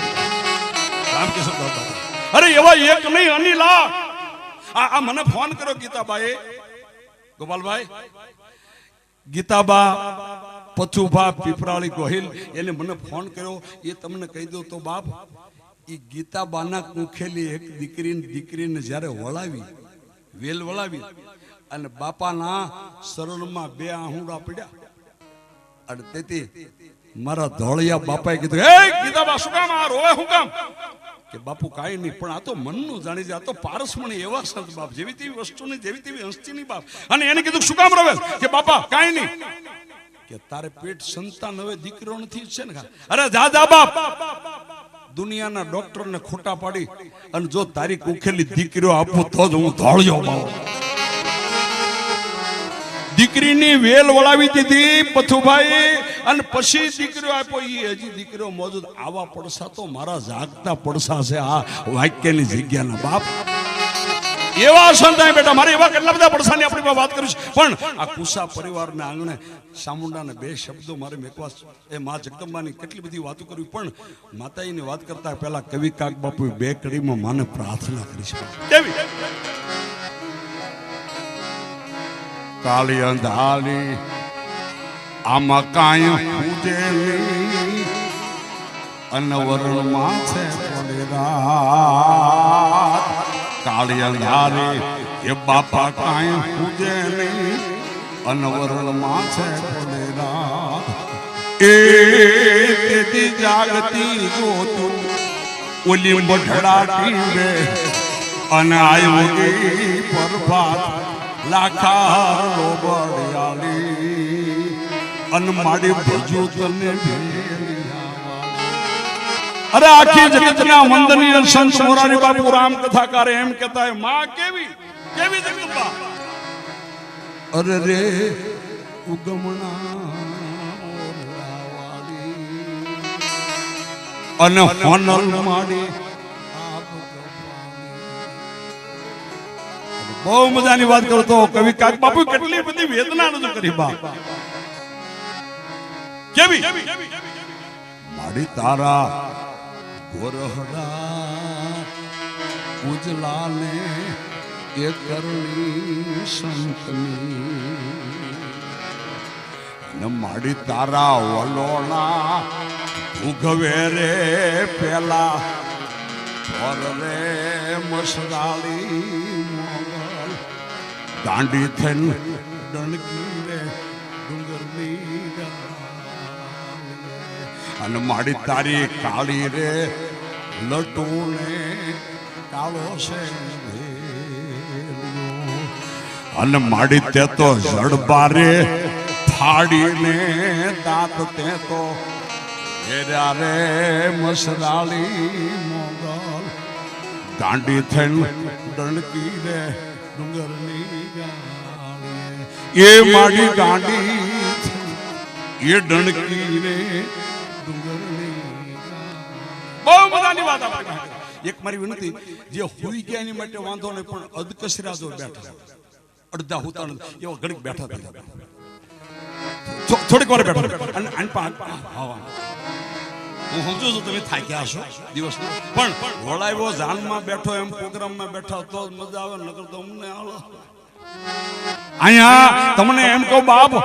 રામકિશોર બાપા. અરે એવા એક નહીં અનિલા. આ મને ફોન કર્યો ગીતાબાએ, ગોપાલભાઈ ગીતાબા પચુભા પીપરાળી ગોહિલ, એને મને ફોન કર્યો. એ તમને કહી દઉં તો બાપ એ ગીતાબાના કુખેલી એક દીકરીને જ્યારે વળાવી, વેલ વળાવી અને બાપાના શરણમાં 2 આહુડા પડ્યા. અને તેથી મારા ધોળિયા બાપાએ કીધું, હે ગીતાબા શું કામ આ રોવે, શું કામ? કે બાપુ કાંઈ નહીં, પણ આ તો મનનું જાણી જાય, આ તો પારસમણી એવા સંત બાપ, જેવી તેવી વસ્તુની જેવી તેવી હસ્તીની બાપ. અને એને કીધું શું કામ રોવે? કે બાપા કાંઈ નહીં, કે તારે પેટ સંતાન હવે દીકરો નથી છે ને. અરે જા જા બાપ, દુનિયાના ડોક્ટરને ખોટા પાડી અને જો તારી કુખેલી દીકરીઓ આપું તો જ હું ધોળિયો બાપ. દીકરીની વેલ વળાવી દીધી પથુભાઈ અને પછી દીકરીઓ આપ્યો. એ હજી દીકરીઓ મોજૂદ. આવા પડસા તો મારા જાગતા પડસા છે આ વાક્યની જગ્યાના બાપ. એવા સંત બેટા મારે એવા કેટલા બધા પડસાની આપણી વાત કરીશ. પણ આ કુસા પરિવારના આંગણે ચામુંડાને 2 શબ્દો મારે મેકવા. એ માં જગદંબાની કેટલી બધી વાતો કરવી, પણ માતાજીની વાત કરતા પહેલા કવિ કાક બાપુએ 2 કડીમાં માને પ્રાર્થના કરી છે. કેવી? કાળી અંધારી આમાં કાંઈ પૂજે નહીં, અનવરણમાં છે થોડી રાત. કાળી અંધારી એ બાપા કાંઈ પૂજે નહીં, અનવરણમાં છે થોડી રાત. એ તેથી જાગતી જોતું ઓલી બઢડાટી રે અને આવ્યો ગઈ પરભાત લાખા લોબડિયાળી અને મારી ભજુ તને. અરે આખી જગતના વંદનીય સંત મોરારી બાપુ રામ કથાકાર એમ કહેતા હે, માં કેવી કેવી જગદંબા. અરે રે ઉગમણા ઓરડાવાળી અને હોનલ માડી બહુ મજાની વાત કરો તો કવિ કાક બાપુ કેટલી બધી વેદના રજૂ કરી બાપ કેવી માડી તારા ગોરહડા ઉજલા ને એ કરણી સંતની ને માડી તારા વલોણા ઉગવે રે પેલા રે મસરાળી મોગલ દાંડી થઈને ડણકી રે ડુંગરની અને માડી તારી કાળી રે લટુને કાળો છે અને માડી તે તો જડબારે ફાડીને દાંત તે તો ઘેર્યા રે મસરાળી મોગલ દાંડી થઈને ડણકી રે ડુંગરની ગાડી એ માડી ગાડી એ ડણકી રે ડુંગરની બહુ મજાની વાત આપણે એક મારી વિનંતી જે હુઈ ગયા એની માટે વાંધો નહીં પણ અધકસરા જો બેઠા અડધા હુતા એવો ઘડીક બેઠા થયા થોડીક વાર બેઠા અને હું સમજુ છું તમે થાક્યા છો દિવસ પણ વળાવ્યો જાનમાં બેઠો એમ પ્રોગ્રામમાં બેઠા તો મજા આવે નકર તો અમને અહીંયા તમને એમ કહો બાપ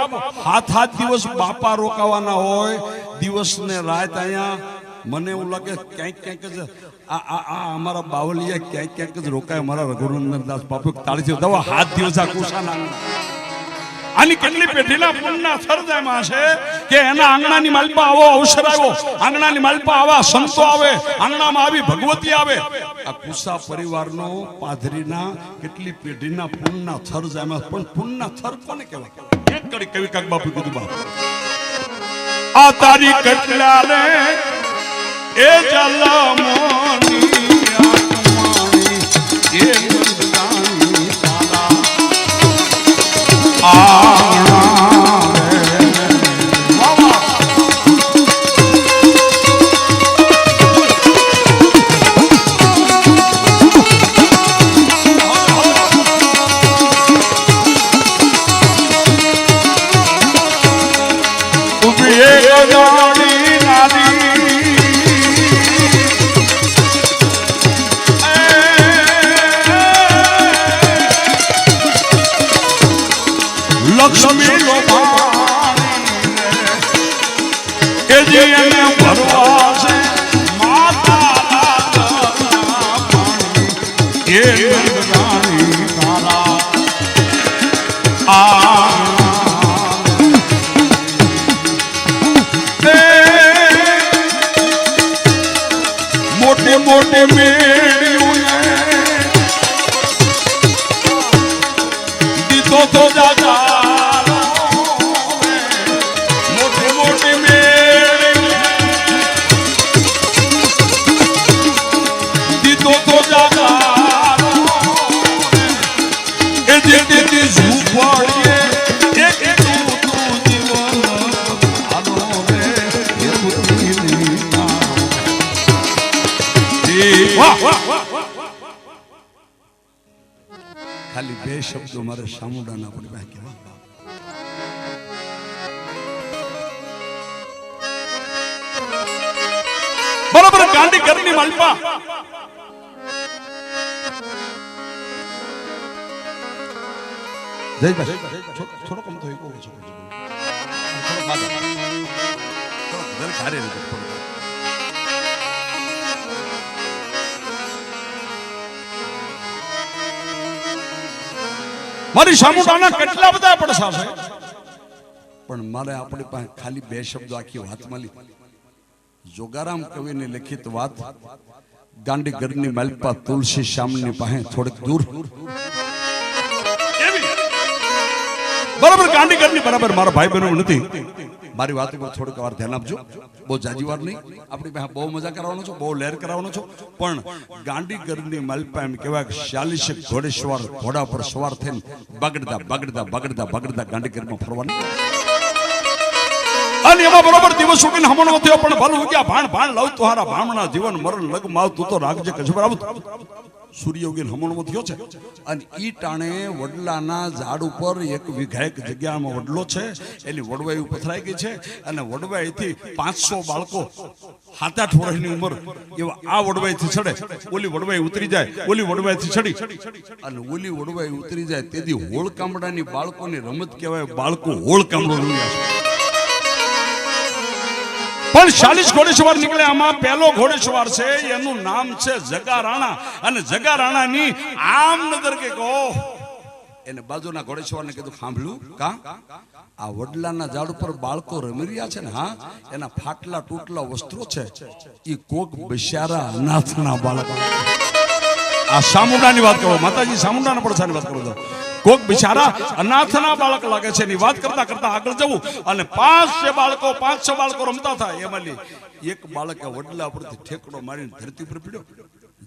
હાથ દિવસ બાપા રોકાવાના હોય દિવસ ને રાત અહીંયા મને એવું લાગે ક્યાંક ક્યાંક જ આ અમારા બાવલિયા ક્યાંક ક્યાંક જ રોકાય અમારા રઘુનંદનદાસ બાપુ તાળીથી દવા હાથ દિવસ આ કુશાના આની કેટલી પેઢીના પુણ્યના સરજામાં છે કે એના આંગણાની માલપા આવો અવસર આવ્યો આંગણાની માલપા આવા સંતો આવે આંગણામાં આવી ભગવતી આવે આ કુસા પરિવારનો પાદરીના કેટલી પેઢીના પુણ્યના સરજામાં પણ પુણ્યના થર કોને કહેવાય એક કડી કવિ કાક બાપુ કીધું બાપ આ તારી કેટલા રે એ જલમોની આત્માની એ મંદગાની તારા લક્ષ્મી નો એ જે એને ભરવા છે માતા એ નંદગાની તારા મોટે મોટે મેળ્યું દીધો તો દાદા ખાલી બે શબ્દો મારે સામુડાના પડ્યા કેવા બરાબર ગાંધી ઘરની માલપા થોડો કમ તો થોડો મારી સામુડાના કેટલા બધા પડસા છે પણ મારે આપણી પાસે ખાલી બે શબ્દો આખી વાતમાં લીધી જોગારામ કવિની લિખિત વાત ગાંડી ઘરની માલપા તુલસી શ્યામની પાસે થોડીક દૂર બરાબર ગાંધીગરની બરાબર મારા ભાઈ બહેનો નથી મારી વાત પર થોડીક વાર ધ્યાન આપજો બહુ જાજી વાર નહીં આપણી પાસે બહુ મજા કરાવવાનો છો બહુ લહેર કરાવવાનો છો પણ ગાંધીગરની માલપા એમ કહેવાય કે 40 ઘોડેસવાર ઘોડા પર સવાર થઈને બગડતા બગડતા બગડતા બગડતા ગાંધીગરમાં ફરવાનું અને એમાં બરોબર દિવસ ઉગીને હમણો થયો પણ ભલું ગયા ભાણ ભાણ લવ તોહારા ભામણા જીવન મરણ લગ માવ તું તો રાખજે કશું બરાબર સૂર્ય ઉગીને હમણો થયો છે અને ઈ ટાણે વડલાના ઝાડ ઉપર એક વિઘાયક જગ્યામાં વડલો છે એની વડવાઈ પથરાઈ ગઈ છે અને વડવાઈથી 500 બાળકો 7-8 વર્ષની ઉંમર એવા આ વડવાઈથી ચડે ઓલી વડવાઈ ઉતરી જાય ઓલી વડવાઈથી ચડી અને ઓલી વડવાઈ ઉતરી જાય તેથી હોળ કામડાની બાળકોની રમત કહેવાય બાળકો હોળ કામડો રમ્યા છે પણ 40 ઘોડેસવાર નીકળે આમાં પહેલો ઘોડેસવાર છે એનું નામ છે જગા રાણા અને જગા રાણાની આમ નજર કે કહો એને બાજુના ઘોડેસવારને કીધું સાંભળ્યું કા આ વડલાના ઝાડ ઉપર બાળકો રમી રહ્યા છે ને હા એના ફાટલા તૂટલા વસ્ત્રો છે ઈ કોક બિચારા અનાથના બાળક આ સામુંડાની વાત કરો માતાજી સામુંડાના પડસાની વાત કરો છો કોક બિચારા અનાથના બાળક લાગે છે એની વાત કરતા કરતા આગળ જવું અને 500 બાળકો રમતા હતા એમાંથી એક બાળકે વડલા પરથી ઠેકડો મારીને ધરતી પર પડ્યો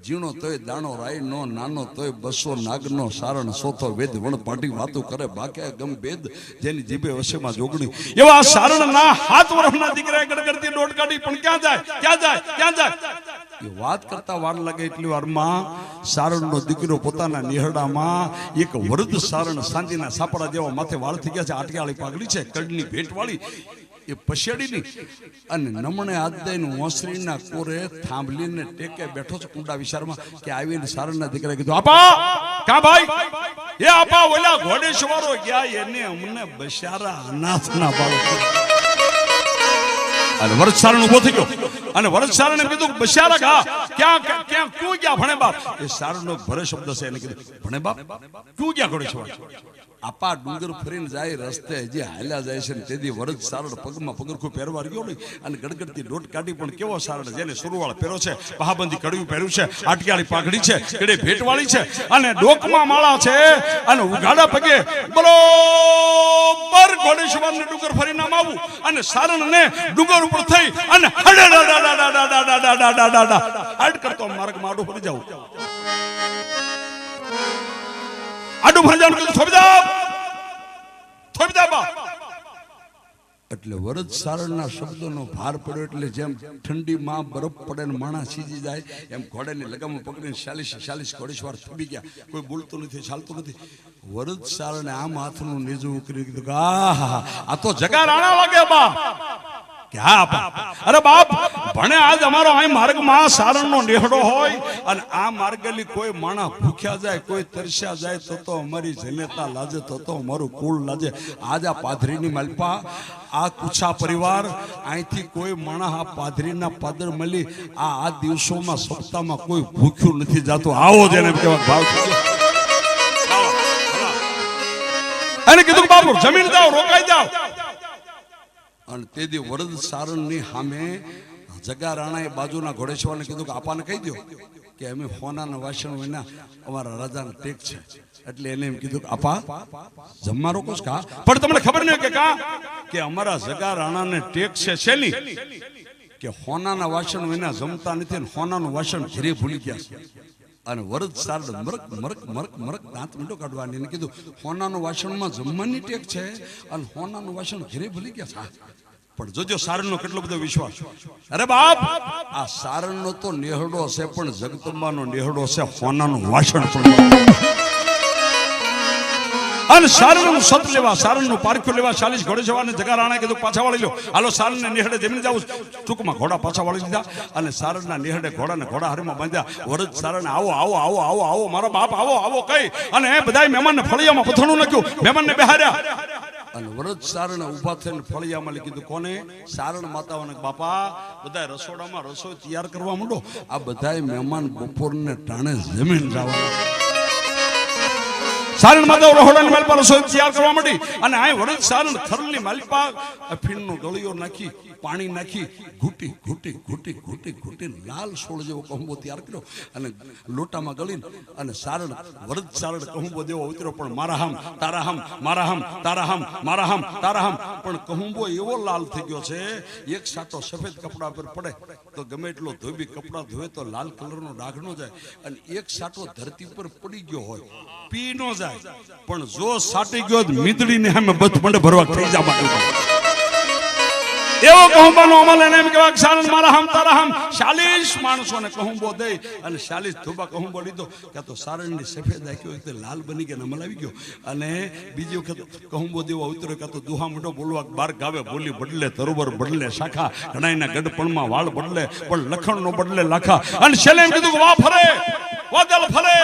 જીણો તોય દાણો રાય નો નાનો તોય 200 નાગનો સારણ સોથો વેદ વણ પાટી વાતો કરે બાકે ગમ ભેદ જેની જીભે વશેમાં જોગણી એવા સારણના 7 વર્ષના દીકરાએ ગડગડતી દોડ કાઢી પણ ક્યાં જાય એ વાત કરતા વાર લાગે એટલી વારમાં સારણનો દીકરો પોતાના નિહરડામાં એક વરદ સારણ સાંજીના સાપડા જેવા માથે વાળ થઈ ગયા છે આટિયાળી પાઘડી છે કડની ભેટવાળી એ પછેડીની અને નમણે હાથ દઈને ઓસરીના કોરે થાંભલીને ટેકે બેઠો છે કુંડા વિસ્તારમાં કે આવીને સારણના દીકરાએ કીધું આપા કા ભાઈ એ આપા ઓલા ઘોડેસવારો ગયા એને અમને બશારા અનાથના બાળકો અને વરદ સારણ ઉભો થઈ ગયો અને વરદ સારણે કીધું બશારા કા ક્યાં ક્યું ગયા ભણે બાપ એ સારણનો ભરે શબ્દ છે એને કીધું ભણે બાપ ક્યું ગયા ઘોડેસવાર આપા ડુંગર ફરીને જાય રસ્તે હજી હાલ્યા જાય છે તેથી વરદ સારણ પગમાં પગરખું પહેરવા રહ્યો નહીં અને ગડગડતી દોટ કાઢી પણ કેવો સારણ જેને સુરવાળ પહેરો છે બહાબંધી કડવી પહેર્યું છે આટકાળી પાઘડી છે કેડે ભેટવાળી છે અને ડોકમાં માળા છે અને ઉઘાડા પગે બરોબર ઘોડેસવારને ડુંગર ફરીને આમ આવું અને સારણને ડુંગર ઉપર થઈ અને હાડ કરતો માર્ગમાં આડું ફરી જાવ આડું ફરી જાવ થોડી દા એટલે વરદ સારણના શબ્દોનો ભાર પડ્યો એટલે જેમ ઠંડીમાં બરફ પડે ને માણસ સીજી જાય એમ ઘોડાની લગામમાં પકડીને 40 ઘોડેસવાર થબી ગયા કોઈ બોલતું નથી ચાલતું નથી વરદ સારણે આમ હાથનું નેજું કરી કીધું આ તો જગા રાણા લાગે બા કે હા બાપ અરે બાપ ભણે આજ અમારો આ માર્ગમાં સારણનો નેહડો હોય અને આ માર્ગેલી કોઈ માણા ભૂખ્યા જાય કોઈ તરસ્યા જાય તો અમારી જનેતા લાજે તો અમારું કુળ લાજે આજ આ પાધરીની માલપા આ કુછા પરિવાર અહીંથી કોઈ માણા આ પાધરીના પાદર મળી આ દિવસોમાં સપ્તાહમાં કોઈ ભૂખ્યું નથી જાતું આવો જેને કહેવાય ભાવ અને કીધું બાપુ જમીન જાઓ રોકાઈ જાઓ અને તેથી વરદ સારણની સામે જગા રાણાએ બાજુના ઘોડેસવારને કીધું કે આપાને કહી દો કે અમે હોનાના વાસણ વિના અમારા રાજાનો ટેક છે એટલે એને એમ કીધું કે આપા જમવા રોકો કા પણ તમને ખબર નહીં કે અમારા જગા રાણાને ટેક છે શેની કે હોનાના વાસણ વિના જમતા નથી અને હોનાનું વાસણ ઘરે ભૂલી ગયા છે અને વરદ સારડ મરક દાંત મીંડો કાઢવાની એને કીધું હોનાનું વાસણમાં જમવાની ટેક છે અને હોનાનું વાસણ ઘરે ભૂલી ગયા છે પણ જોજો સારણનો કેટલો બધો વિશ્વાસ અરે બાપ આ સારણનો તો નેહડો છે પણ જગદંબાનો નેહડો છે હોનાનું વાસણ પણ અને સારણનું સત લેવા સારણનું પારખ્યું લેવા 40 ઘોડેસવારને જગા રાણાએ કીધું પાછા વાળી લો હાલો સારણને નેહડે જમીને જાવ ટૂંકમાં ઘોડા પાછા વાળી દીધા અને સારણના નેહડે ઘોડાને ઘોડા હારીમાં બાંધ્યા વરદ સારણે આવો મારો બાપ આવો કઈ અને એ બધાય મહેમાનને ફળિયામાં પથણું નાખ્યું મહેમાનને બેહાર્યા અને વરદ સારણ ઉભા થઈને ફળિયામાં કીધું કોને સારણ માતાઓને બાપા બધા રસોડામાં રસોઈ તૈયાર કરવા માંડો આ બધાય મહેમાન બપોરને ટાણે જમીન જવાના સારણ માતા રહોડાની માલપા રસોઈ તૈયાર કરવા માંડી અને આ વરદ સારણ થરલી માલપા અફીણનો ગળિયો નાખી પાણી નાખી ઘૂંટી ઘૂંટી ઘૂંટી ઘૂંટી ઘૂંટી લાલ સોળ જેવો કહુંબો તૈયાર કર્યો અને લોટામાં ગળીને અને સારણ વરદ સારણ કહુંબો દેવો ઉતર્યો. પણ મારા હામ તારા હામ મારા હામ તારા હામ મારા હામ તારા હામ. પણ કહુંબો એવો લાલ થઈ ગયો છે, એક સાટો સફેદ કપડા પર પડે તો ગમે એટલો ધોબી કપડા ધોવે તો લાલ કલરનો ડાઘ ન જાય, અને એક સાટો ધરતી પર પડી ગયો હોય પી ન જાય, પણ જો સાટી ગયો મીંદડીને સામે બધ મંડે ભરવા થઈ જા માટે એવો કહુંબાનો અમલ. એને એમ કહેવાય સારણ મારા હામ તારા હામ. 40 માણસોને કહુંબો દઈ અને 40 ધોબા કહુંબો લીધો કે તો સારણની સફેદ આંખી હોય તો લાલ બની ગયા અમલ આવી ગયો. અને બીજી વખત કહુંબો દેવો ઉતર્યો કે તો દુહા મોઢો બોલવા બાર ગાવે બોલી બદલે તરોબર બદલે શાખા, ઘણાયના ગઢપણમાં વાળ બદલે પણ લખણ નો બદલે લાખા. અને છેલ્લે એમ કીધું કે વા ફરે વાદળ ફરે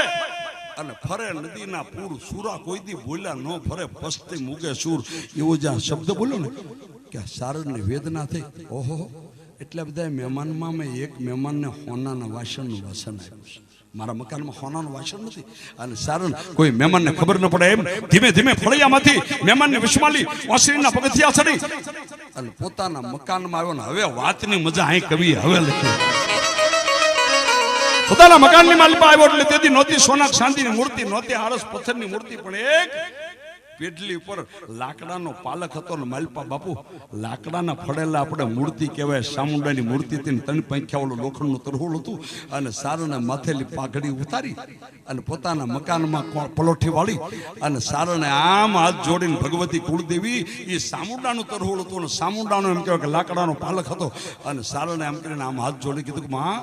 અને ફરે નદીના પૂર, સુરા કોઈ દી બોલ્યા ન ફરે પસ્તી મૂકે સૂર. એવો જ્યાં શબ્દ બોલ્યો ને કે સારણની વેદના થઈ. ઓહો, એટલા બધા મહેમાનમાં મેં એક મહેમાનને હોનાના વાસણનું વાસણ આપ્યું છે. મારા મકાનમાં હોનાનું વાસણ નથી. અને સારણ કોઈ મહેમાનને ખબર ન પડે એમ ધીમે ધીમે ફળિયામાંથી મહેમાનને વિશ્માલી ઓસરીના પગથિયા ચડી અને પોતાના મકાનમાં આવ્યો. ને હવે વાતની મજા અહીં કવિએ હવે લખી. પોતાના મકાનની માલિપા આવ્યો એટલે તેથી નહોતી સોના ચાંદીની મૂર્તિ, નહોતી આળસ પથ્થરની મૂર્તિ, પણ એક પેટલી ઉપર લાકડાનો પાલક હતો. ને માલપા બાપુ લાકડાના ફળેલા આપણે મૂર્તિ કહેવાય, સામુંડાની મૂર્તિ હતી. 3 પંખ્યાવાળું લોખંડનું તરહોળ હતું. અને સારણે માથેલી પાઘડી ઉતારી અને પોતાના મકાનમાં પલોઠી વાળી અને સારણે આમ હાથ જોડીને ભગવતી કુળદેવી એ સામુંડાનું તરહોળ હતું. અને સામુંડાનો એમ કહેવાય કે લાકડાનો પાલક હતો. અને સારણે એમ કરીને આમ હાથ જોડી કીધું કે માં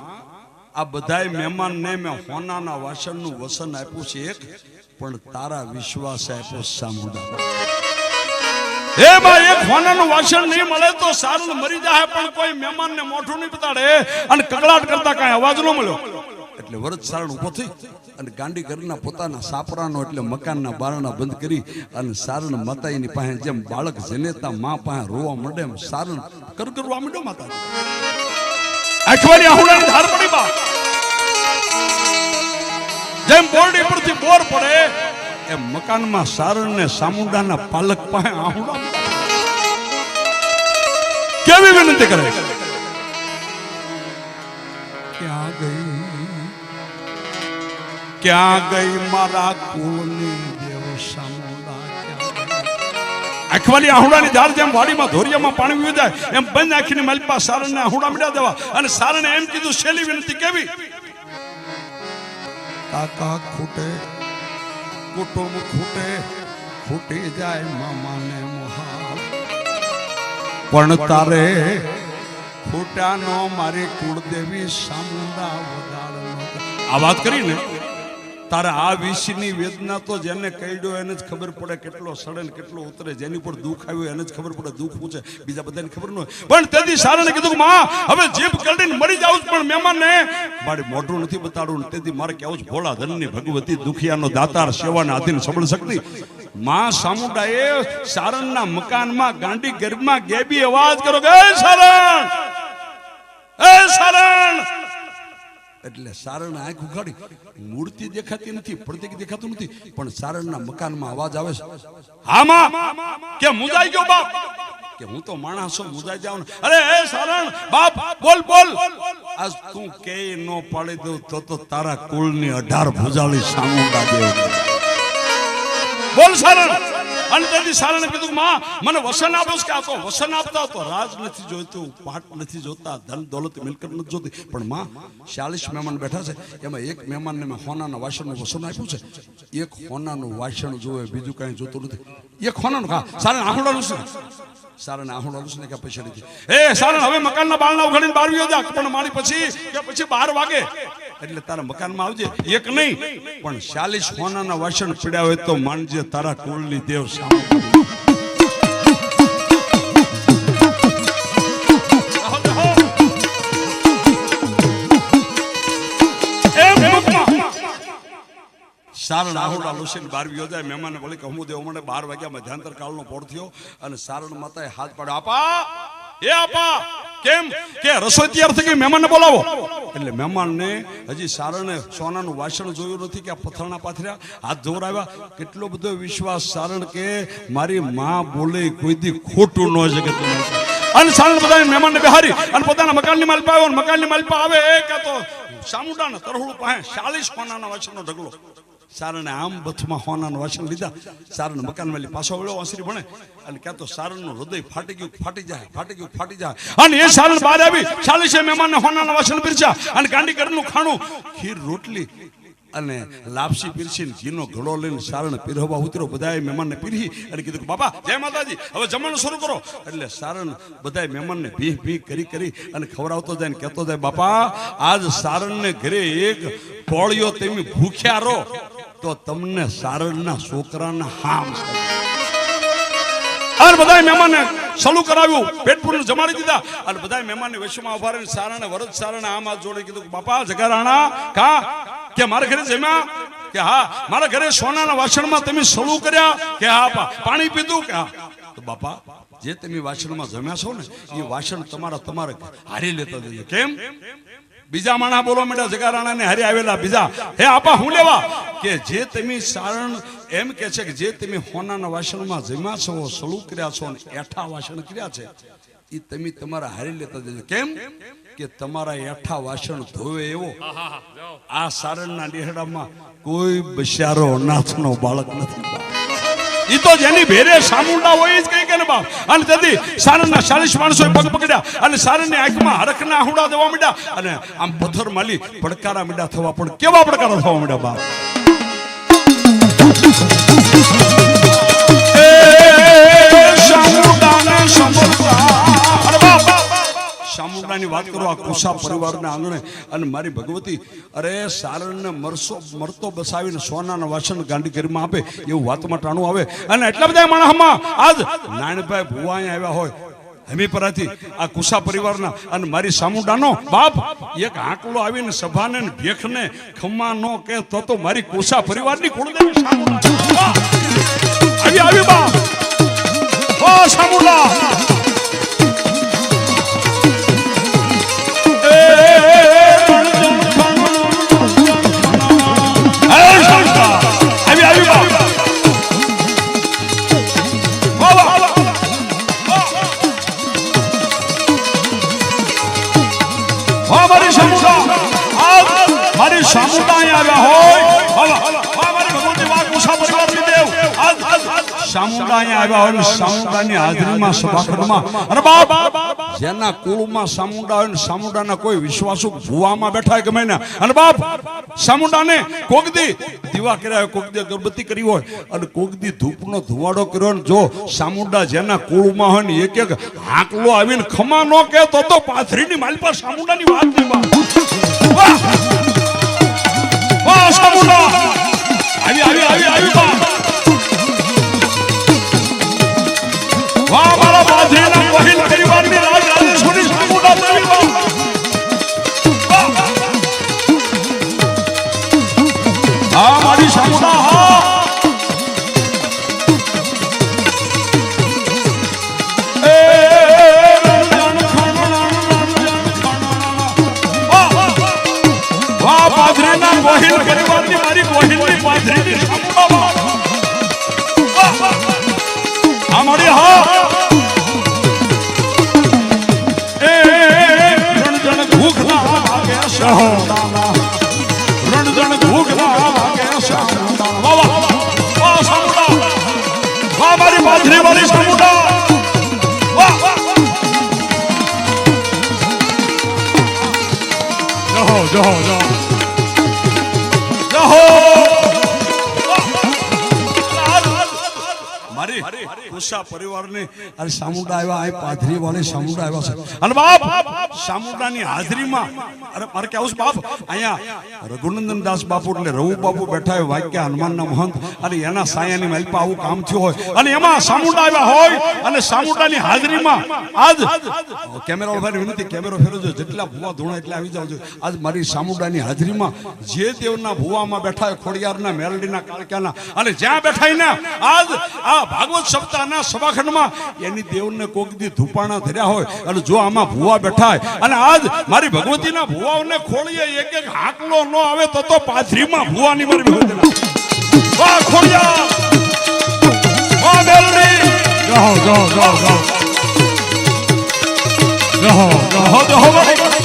આ બધાય મહેમાનને મેં હોનાના વાસણનું વસન આપ્યું છે એક, પણ તારા વિશ્વાસ આપ્યો સામુંડા. એમાં એક હોનાનું વાસણ નહીં મળે તો સારું મરી જાય, પણ કોઈ મહેમાનને મોઢું નહીં બતાડે અને કકળાટ કરતા કાંઈ અવાજ ન મળ્યો. એટલે વરદ સારણ ઉભો થઈ અને ગાંડી ઘરના પોતાના સાપરાનો એટલે મકાનના બારણા બંધ કરી અને સારણ માતાની પાસે જેમ બાળક જનેતા મા પાસે રોવા માંડે એમ સારણ કરગરવા માંડ્યો. માતા અઠવાડિયા હુડાની ધાર પડી બા જેમ બોરડી પરથી બોર પડે એમ મકાનમાં સારણ ને સામુંડાના પાલક પાસે આહુડા કેવી વિનંતી કરે. ક્યાં ગઈ મારા કુળની દેવ સામુંડા, અખવાલી આહુડાની ધાર જેમ વાડીમાં ધોરિયામાં પાણી વીવી જાય એમ બંધ આખીની માલિપા સારણને આહુડા મીડા દેવા. અને સારણે એમ કીધું છેલ્લી વિનંતી કેવી, કાકા ખૂટે કુટુંબ ખૂટે ખૂટી જાય મામાને મોહાલ, પણ તારે ખૂટ્યા નો મારી કુળદેવી સામુંડા વગાડનો. આ વાત કરીને તારે આ વિષની વેદના તો જેને કઈડ્યો એને જ ખબર પડે કેટલો સડે ને કેટલો ઉતરે. જેની પર દુઃખ આવ્યું એને જ ખબર પડે દુઃખ પૂછે, બીજા બધાને ખબર ન હોય. પણ તેથી સારણે કીધું માં હવે જીભ કરડીને મરી જાવ, પણ મહેમાનને મારી મોઢું નથી બતાડવું. તેથી મારે કેવું છે ભોળા ધનની ભગવતી દુખિયાનો દાતાર સેવાના આધીન સબળ શક્તિ માં સામુંડાએ સારણના મકાનમાં ગાંડી ગર્ભમાં ગેબી અવાજ કરો કે સારણ એ સારણ. એટલે સારણ આંખ ઉઘાડી, મૂર્તિ દેખાતી નથી, પ્રતીક દેખાતું નથી, પણ સારણના મકાનમાં અવાજ આવે છે. હા માં કે મુજાઈ ગયો બાપ, કે હું તો માણસ છું મુજાઈ જાઉં. અરે એ સારણ બાપ બોલ બોલ, આજ તું કે નો પાડી દઉં તો તારા કુળની 18 ભુજાળી સામુંડા દેવ. બોલ સારણ. અને તેથી સારણે કીધું માં મને વસન આપો કે આ તો વસન આપતા તો રાજ નથી જોઈતું, પાટ નથી જોતા, ધન દોલત મિલકત નથી જોતી, પણ માં 40 મહેમાન બેઠા છે એમાં એક મહેમાનને મેં હોનાના વાસણનું વસન આપ્યું છે. એક હોનાનું વાસણ જોવે બીજું કાંઈ જોતું નથી. એક હોનાનું ખા સારણ આહુડાનું છે. સારણ આહુડાનું છે કે પૈસા નથી. એ સારણ હવે મકાનના બારણા ઉઘાડીને બહાર વ્યો જા, પણ મારી પછી 12 વાગે એટલે તારા મકાનમાં આવજે. એક નહીં પણ 40 હોનાના વાસણ પડ્યા હોય તો માનજે તારા કુળની દેવ સારણ આહુડા લુસીને 12 યોજાય. મહેમાનને બોલે કે હું દેવ મને 12 વાગ્યા મધ્યાંતર કાળનો પોર થયો અને સારણ માતાએ હાથ પાડ્યો. આપા એ આપા કેમ કે રસોઈ તૈયાર થઈ ગઈ, મહેમાનને બોલાવો. એટલે મહેમાનને હજી સારણે સોનાનું વાસણ જોયું નથી કે આ પથરણા પાથર્યા, હાથ ધોવરાવ્યા. કેટલો બધો વિશ્વાસ સારણ કે મારી માં બોલે કોઈ દી ખોટું ન જગત. અને સારણ બધા મહેમાન ને બિહારી અને પોતાના મકાનની માલપા આવ્યો. મકાનની માલપા આવે કે તો સામુંડાના તરહુળ પાસે 40 સોનાના વાસણનો ઢગલો. સારણે આમ બથમાં હોનાનું વાસણ લીધા. સારણ મકાન વાળી પાછો વળ્યો આંસરી ભણે અને ક્યાં તો સારણનું હૃદય ફાટી ગયું, ફાટી જાય. અને એ સારણ બહાર આવી 40 મહેમાનને હોનાના વાસણ પીરસ્યા અને ગાંડી કરનું ખાણું, ખીર, રોટલી અને લાપસી પીરસીને ઘીનો ઘડો લઈને સારણ પીરવવા ઉતર્યો. બધાએ મહેમાનને પીરી અને કીધું બાપા જય માતાજી, હવે જમવાનું શરૂ કરો. એટલે સારણ બધાએ મહેમાનને ભી કરી અને ખવડાવતો જાય ને કહેતો જાય બાપા આજ સારણને ઘરે એક કોળિયો તમે ભૂખ્યા રહો તો તમને સારણના છોકરાના હામ. અને બધા મહેમાનને સલું કરાવ્યું, પેટ પૂરું જમાડી દીધા અને બધા મહેમાનની વશમાં ઉભા રહીને સારણે વરદ સારણે આમ હાથ જોડે કીધું બાપા જગારાણા કા કે મારા ઘરે જમ્યા કે હા, મારા ઘરે સોનાના વાસણમાં તમે સલું કર્યા કે હા, પાણી પીધું કે હા. તો બાપા જે તમે વાસણમાં જમ્યા છો ને એ વાસણ તમારે હારી લેતા જજો. કેમ? બીજા માણા બોલો મેડા જગારાણા ને હારી આવેલા બીજા હે આપા હું લેવા કે જે તમે સારણ એમ કે છે કે જે તમે હોનાના વાસણમાં જમ્યા છો, સલું કર્યા છો ને એઠા વાસણ કર્યા છે એ તમે તમારા હારી લેતા જજો. કેમ કે તમારા એઠા વાસણ ધોવે એવો આ સારણના ડેહડામાં કોઈ બચારો અનાથનો બાળક નથી. ઈ તો જેની ભેરે સામુંડા હોય જ કઈ કે ને બાપ. અને તેથી સારણના 40 માણસોએ પગ પકડ્યા અને સારણની આંખમાં હરખના આહુડા દેવા માંડ્યા અને આમ પથ્થર માલી પડકારા માંડ્યા થવા. પણ કેવા પડકારા થવા માંડ્યા બાપ. સામુંડાની વાત કરો આ કુસા પરિવારના આંગણે અને મારી ભગવતી અરે સારણને મરતો બસાવીને સોનાના વાસણ ગાંડી ઘરમાં આપે એવું વાતમાં ટાણું આવે. અને એટલા બધા માણસમાં આજ નાનભાઈ ભુવા આવ્યા હોય હમીપરાથી આ કુસા પરિવારના અને મારી સામુંડાનો બાપ એક આંકલો આવીને સભાને ભેખને ખમ્મા નો કે તો મારી કુસા પરિવારની કુળદેવી સામુંડા આવી બાપ. ઓ સામુંડા સામુંડા આવ્યા હોય મારી ભગવતી વાત કુસા પરિવારની દેવ સામુંડા આવ્યા હોય સામુંડાની હાજરીમાં સભાખંડમાં અરે બાપ જેના કુળમાં સામુંડા હોય ને સામુંડાના કોઈ વિશ્વાસુ ભુવામાં બેઠા ગમે ને અને બાપ સામુંડાને કોકદી દીવા કર્યા હોય, કોકદી અગરબત્તી કરી હોય અને કોકદી ધૂપનો ધુવાડો કર્યો ને જો સામુંડા જેના કુળમાં હોય ને એક હાંકલો આવીને ખમા નો કે તો પાથરીની માલપા સામુંડાની વાત નહીં બાપ. સામુંડા આવી બા. વાહ મારા બાધેના વહીલ પરિવારની રાજ રાજેશ્વરી સામુંડા દેવી બા. હા મારી સામુંડા હા. વહીલ પરિવારની મારી વહીલની પાથરીની સામુંડા આ મારી હા. એ રણજણ ભૂખના લાગે સામુંડા, રણજણ ભૂખના લાગે સામુંડા. વાહ વાહ સામુંડા, વાહ મારી પાથરી વાળી સામુંડા. વાહ જો મારી કુસા પરિવારને અરે સામુંડા આવ્યા આ પાથરી વાળી સામુંડા આવ્યા છે અને બાપ સામુંડાની હાજરીમાં અરે મારે કેવું બાપ અહીંયા રઘુનંદન દાસ બાપુ એટલે રઘુ બાપુ બેઠા હોય વાક્ય હનુમાનના મહંત અને એના સાયાની માલપા આવું કામ થયું હોય અને એમાં સામુંડા આવ્યા હોય અને સામુંડાની હાજરીમાં આજ કેમેરા વાળાની વિનંતી કેમેરો ફેરવજો જેટલા ભુવા ધોણા એટલે આવી જાવજો. આજ મારી સામુંડાની હાજરીમાં જે દેવના ભુવામાં બેઠા હોય ખોડિયારના મેરડીના કાળક્યાના અને જ્યાં બેઠા ને આજ આ ભાગવત સપ્તાહના સભાખંડમાં એની દેવને કોકદી ધૂપાણા ધર્યા હોય અને જો આમાં ભુવા બેઠા અને આજ મારી ભગવતીના ભુવાઓને ખોળીએ એક હાકલો ન આવે તો પાથરીમાં ભુવાની મારી ભગવતીના વાહ ખોળિયા વાહ મેલડી જાઓ જહો મારી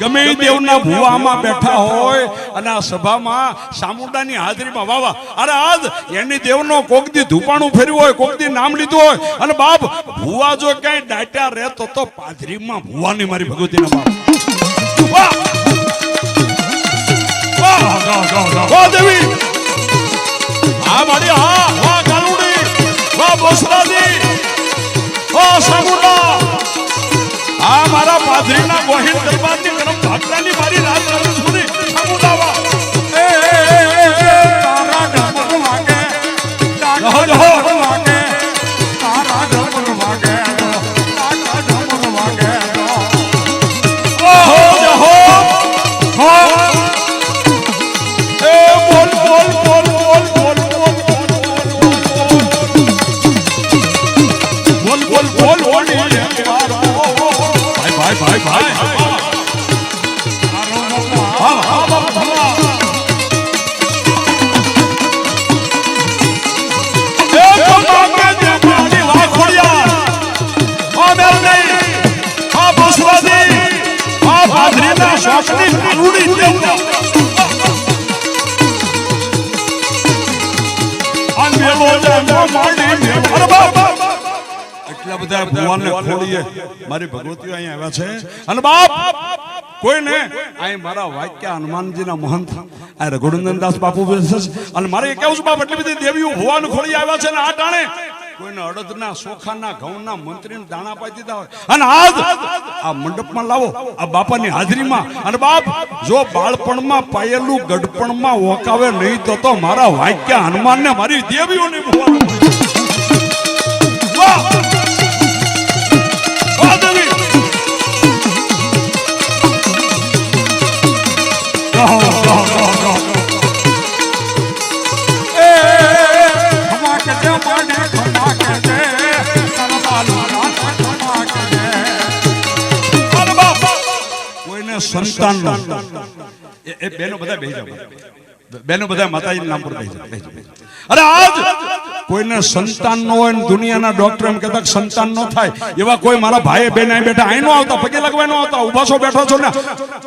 ગમે દેવના ભુવામાં બેઠા હોય અને આ સભામાં સામુંડાની હાજરીમાં વાવા અરે આજ એની દેવનો કોકદી ધૂપાણું ફેર્યું હોય કોકદી નામ લીધું હોય અને બાપ ભુવા જો ક્યાંય ડાટ્યા રહેતો તો પાથરીમાં ભુવાની મારી ભગવતીના બાપ વાહ વાહ દેવી હા મારી હા વાહ ગાલુડી વાહ બોસરાજી વાહ સામુંડા આ મારા પાદરીના ગોહિલ દરબારની કરમ ભાગરાની મારી રાત રમી સુધી સામુંડાવા તારા ડમર વાગે તારા ડમર વાગે તારા ડમર વાગે તારા ડમર વાગે ઓહો જહો હો એ બોલ બોલ બોલ બોલ બોલ બોલ બોલ બોલ ઓડી ભાઈ ભાઈ એટલા બધા ભગવાનને ખોડીએ મારી ભગવતીઓ અહીંયા આવ્યા છે અને બાપ કોઈને અહીં મારા વાક્ય હનુમાનજીના મહંત આ રઘુનંદનદાસ બાપુ અને મારે કેવું છે બાપ એટલી બધી દેવીઓ ભગવાન ખોડી આવ્યા છે ને આ ટાણે કોઈને અડદના ચોખાના ઘઉંના મંત્રીને દાણા પાઈ દીધા હોય અને આજ આ મંડપમાં લાવો આ બાપાની હાજરીમાં અને બાપ જો બાળપણમાં પાયેલું ગડપણમાં ઓકાવે નહીં તો મારા વાક્ય હનુમાનને મારી દેવીઓની ભગવાન વાહ કોઈને સંતાન એ બેનો બધા બેસી જાવ બેનો બધા માતાજીના નામ પર બેસી જાવ અરે આજ કોઈને સંતાન ન હોય ને દુનિયાના ડોક્ટર એમ કહેતા સંતાન ન થાય એવા કોઈ મારા ભાઈ બેન અહીં બેઠા અહીં નો આવતા પગે લગવા ન આવતા ઉભા છો બેઠો છો ને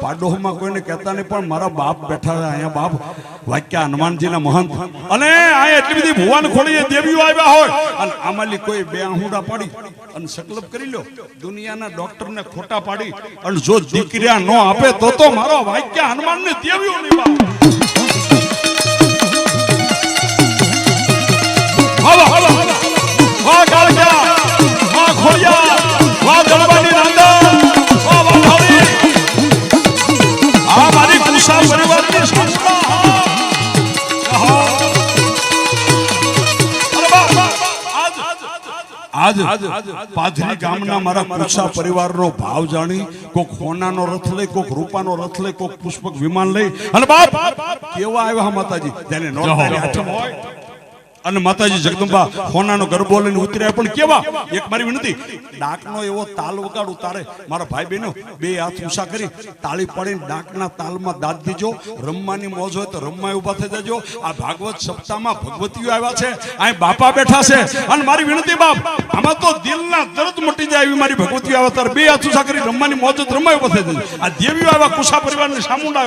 પાડોશમાં કોઈને કહેતા નહીં પણ મારા બાપ બેઠા અહીંયા બાપ વાક્ય હનુમાનજીના મહંત અને આ એટલી બધી ભુવાન ખોડી દેવીઓ આવ્યા હોય અને આમાંલી કોઈ બે આહુડા પાડી અને સંકલ્પ કરી લો દુનિયાના ડોક્ટરને ખોટા પાડી અને જો દીકરીયા ન આપે તો મારો વાક્ય હનુમાનને દેવીઓ નહીં બાપ વાહ વાહ કાળકા વાહ ખોડિયા વાહ દળવાની રાંદા વાહ વાહ આ મારી કુશા પરિવારની સંસ્થા આજ પાધરી ગામના મારા કુશા પરિવારનો ભાવ જાણી કોક હોનાનો રથ લઈ કોક રૂપાનો રથ લઈ કોક પુષ્પક વિમાન લઈ અને બાપ કેવા આવ્યા માતાજી તેને નોંધારી આઠમ હોય અને માતાજી જગદંબા હોનાનો ગરબો લઈને ઉતર્યા પણ કેવા એક મારી વિનંતી ડાકનો એવો તાલ વગાડું તારે મારા ભાઈ બહેનો બે હાથ ઊંચા કરી તાળી પાડીને ડાકના તાલમાં દાદ દીજો રમવાની મોજ હોય તો રમવા ઉભા થઈ જજો આ ભાગવત સપ્તાહમાં ભગવતીઓ આવ્યા છે અહીં બાપા બેઠા છે અને મારી વિનંતી બાપ આમાં તો દિલના દર્દ મટી જાય એવી મારી ભગવતીઓ આવ્યા તારે બે હાથ ઊંચા કરી રમવાની મોજ રમવા ઉભા થઈ જજો આ દેવીઓ આવ્યા કુશા પરિવારની સામુંડા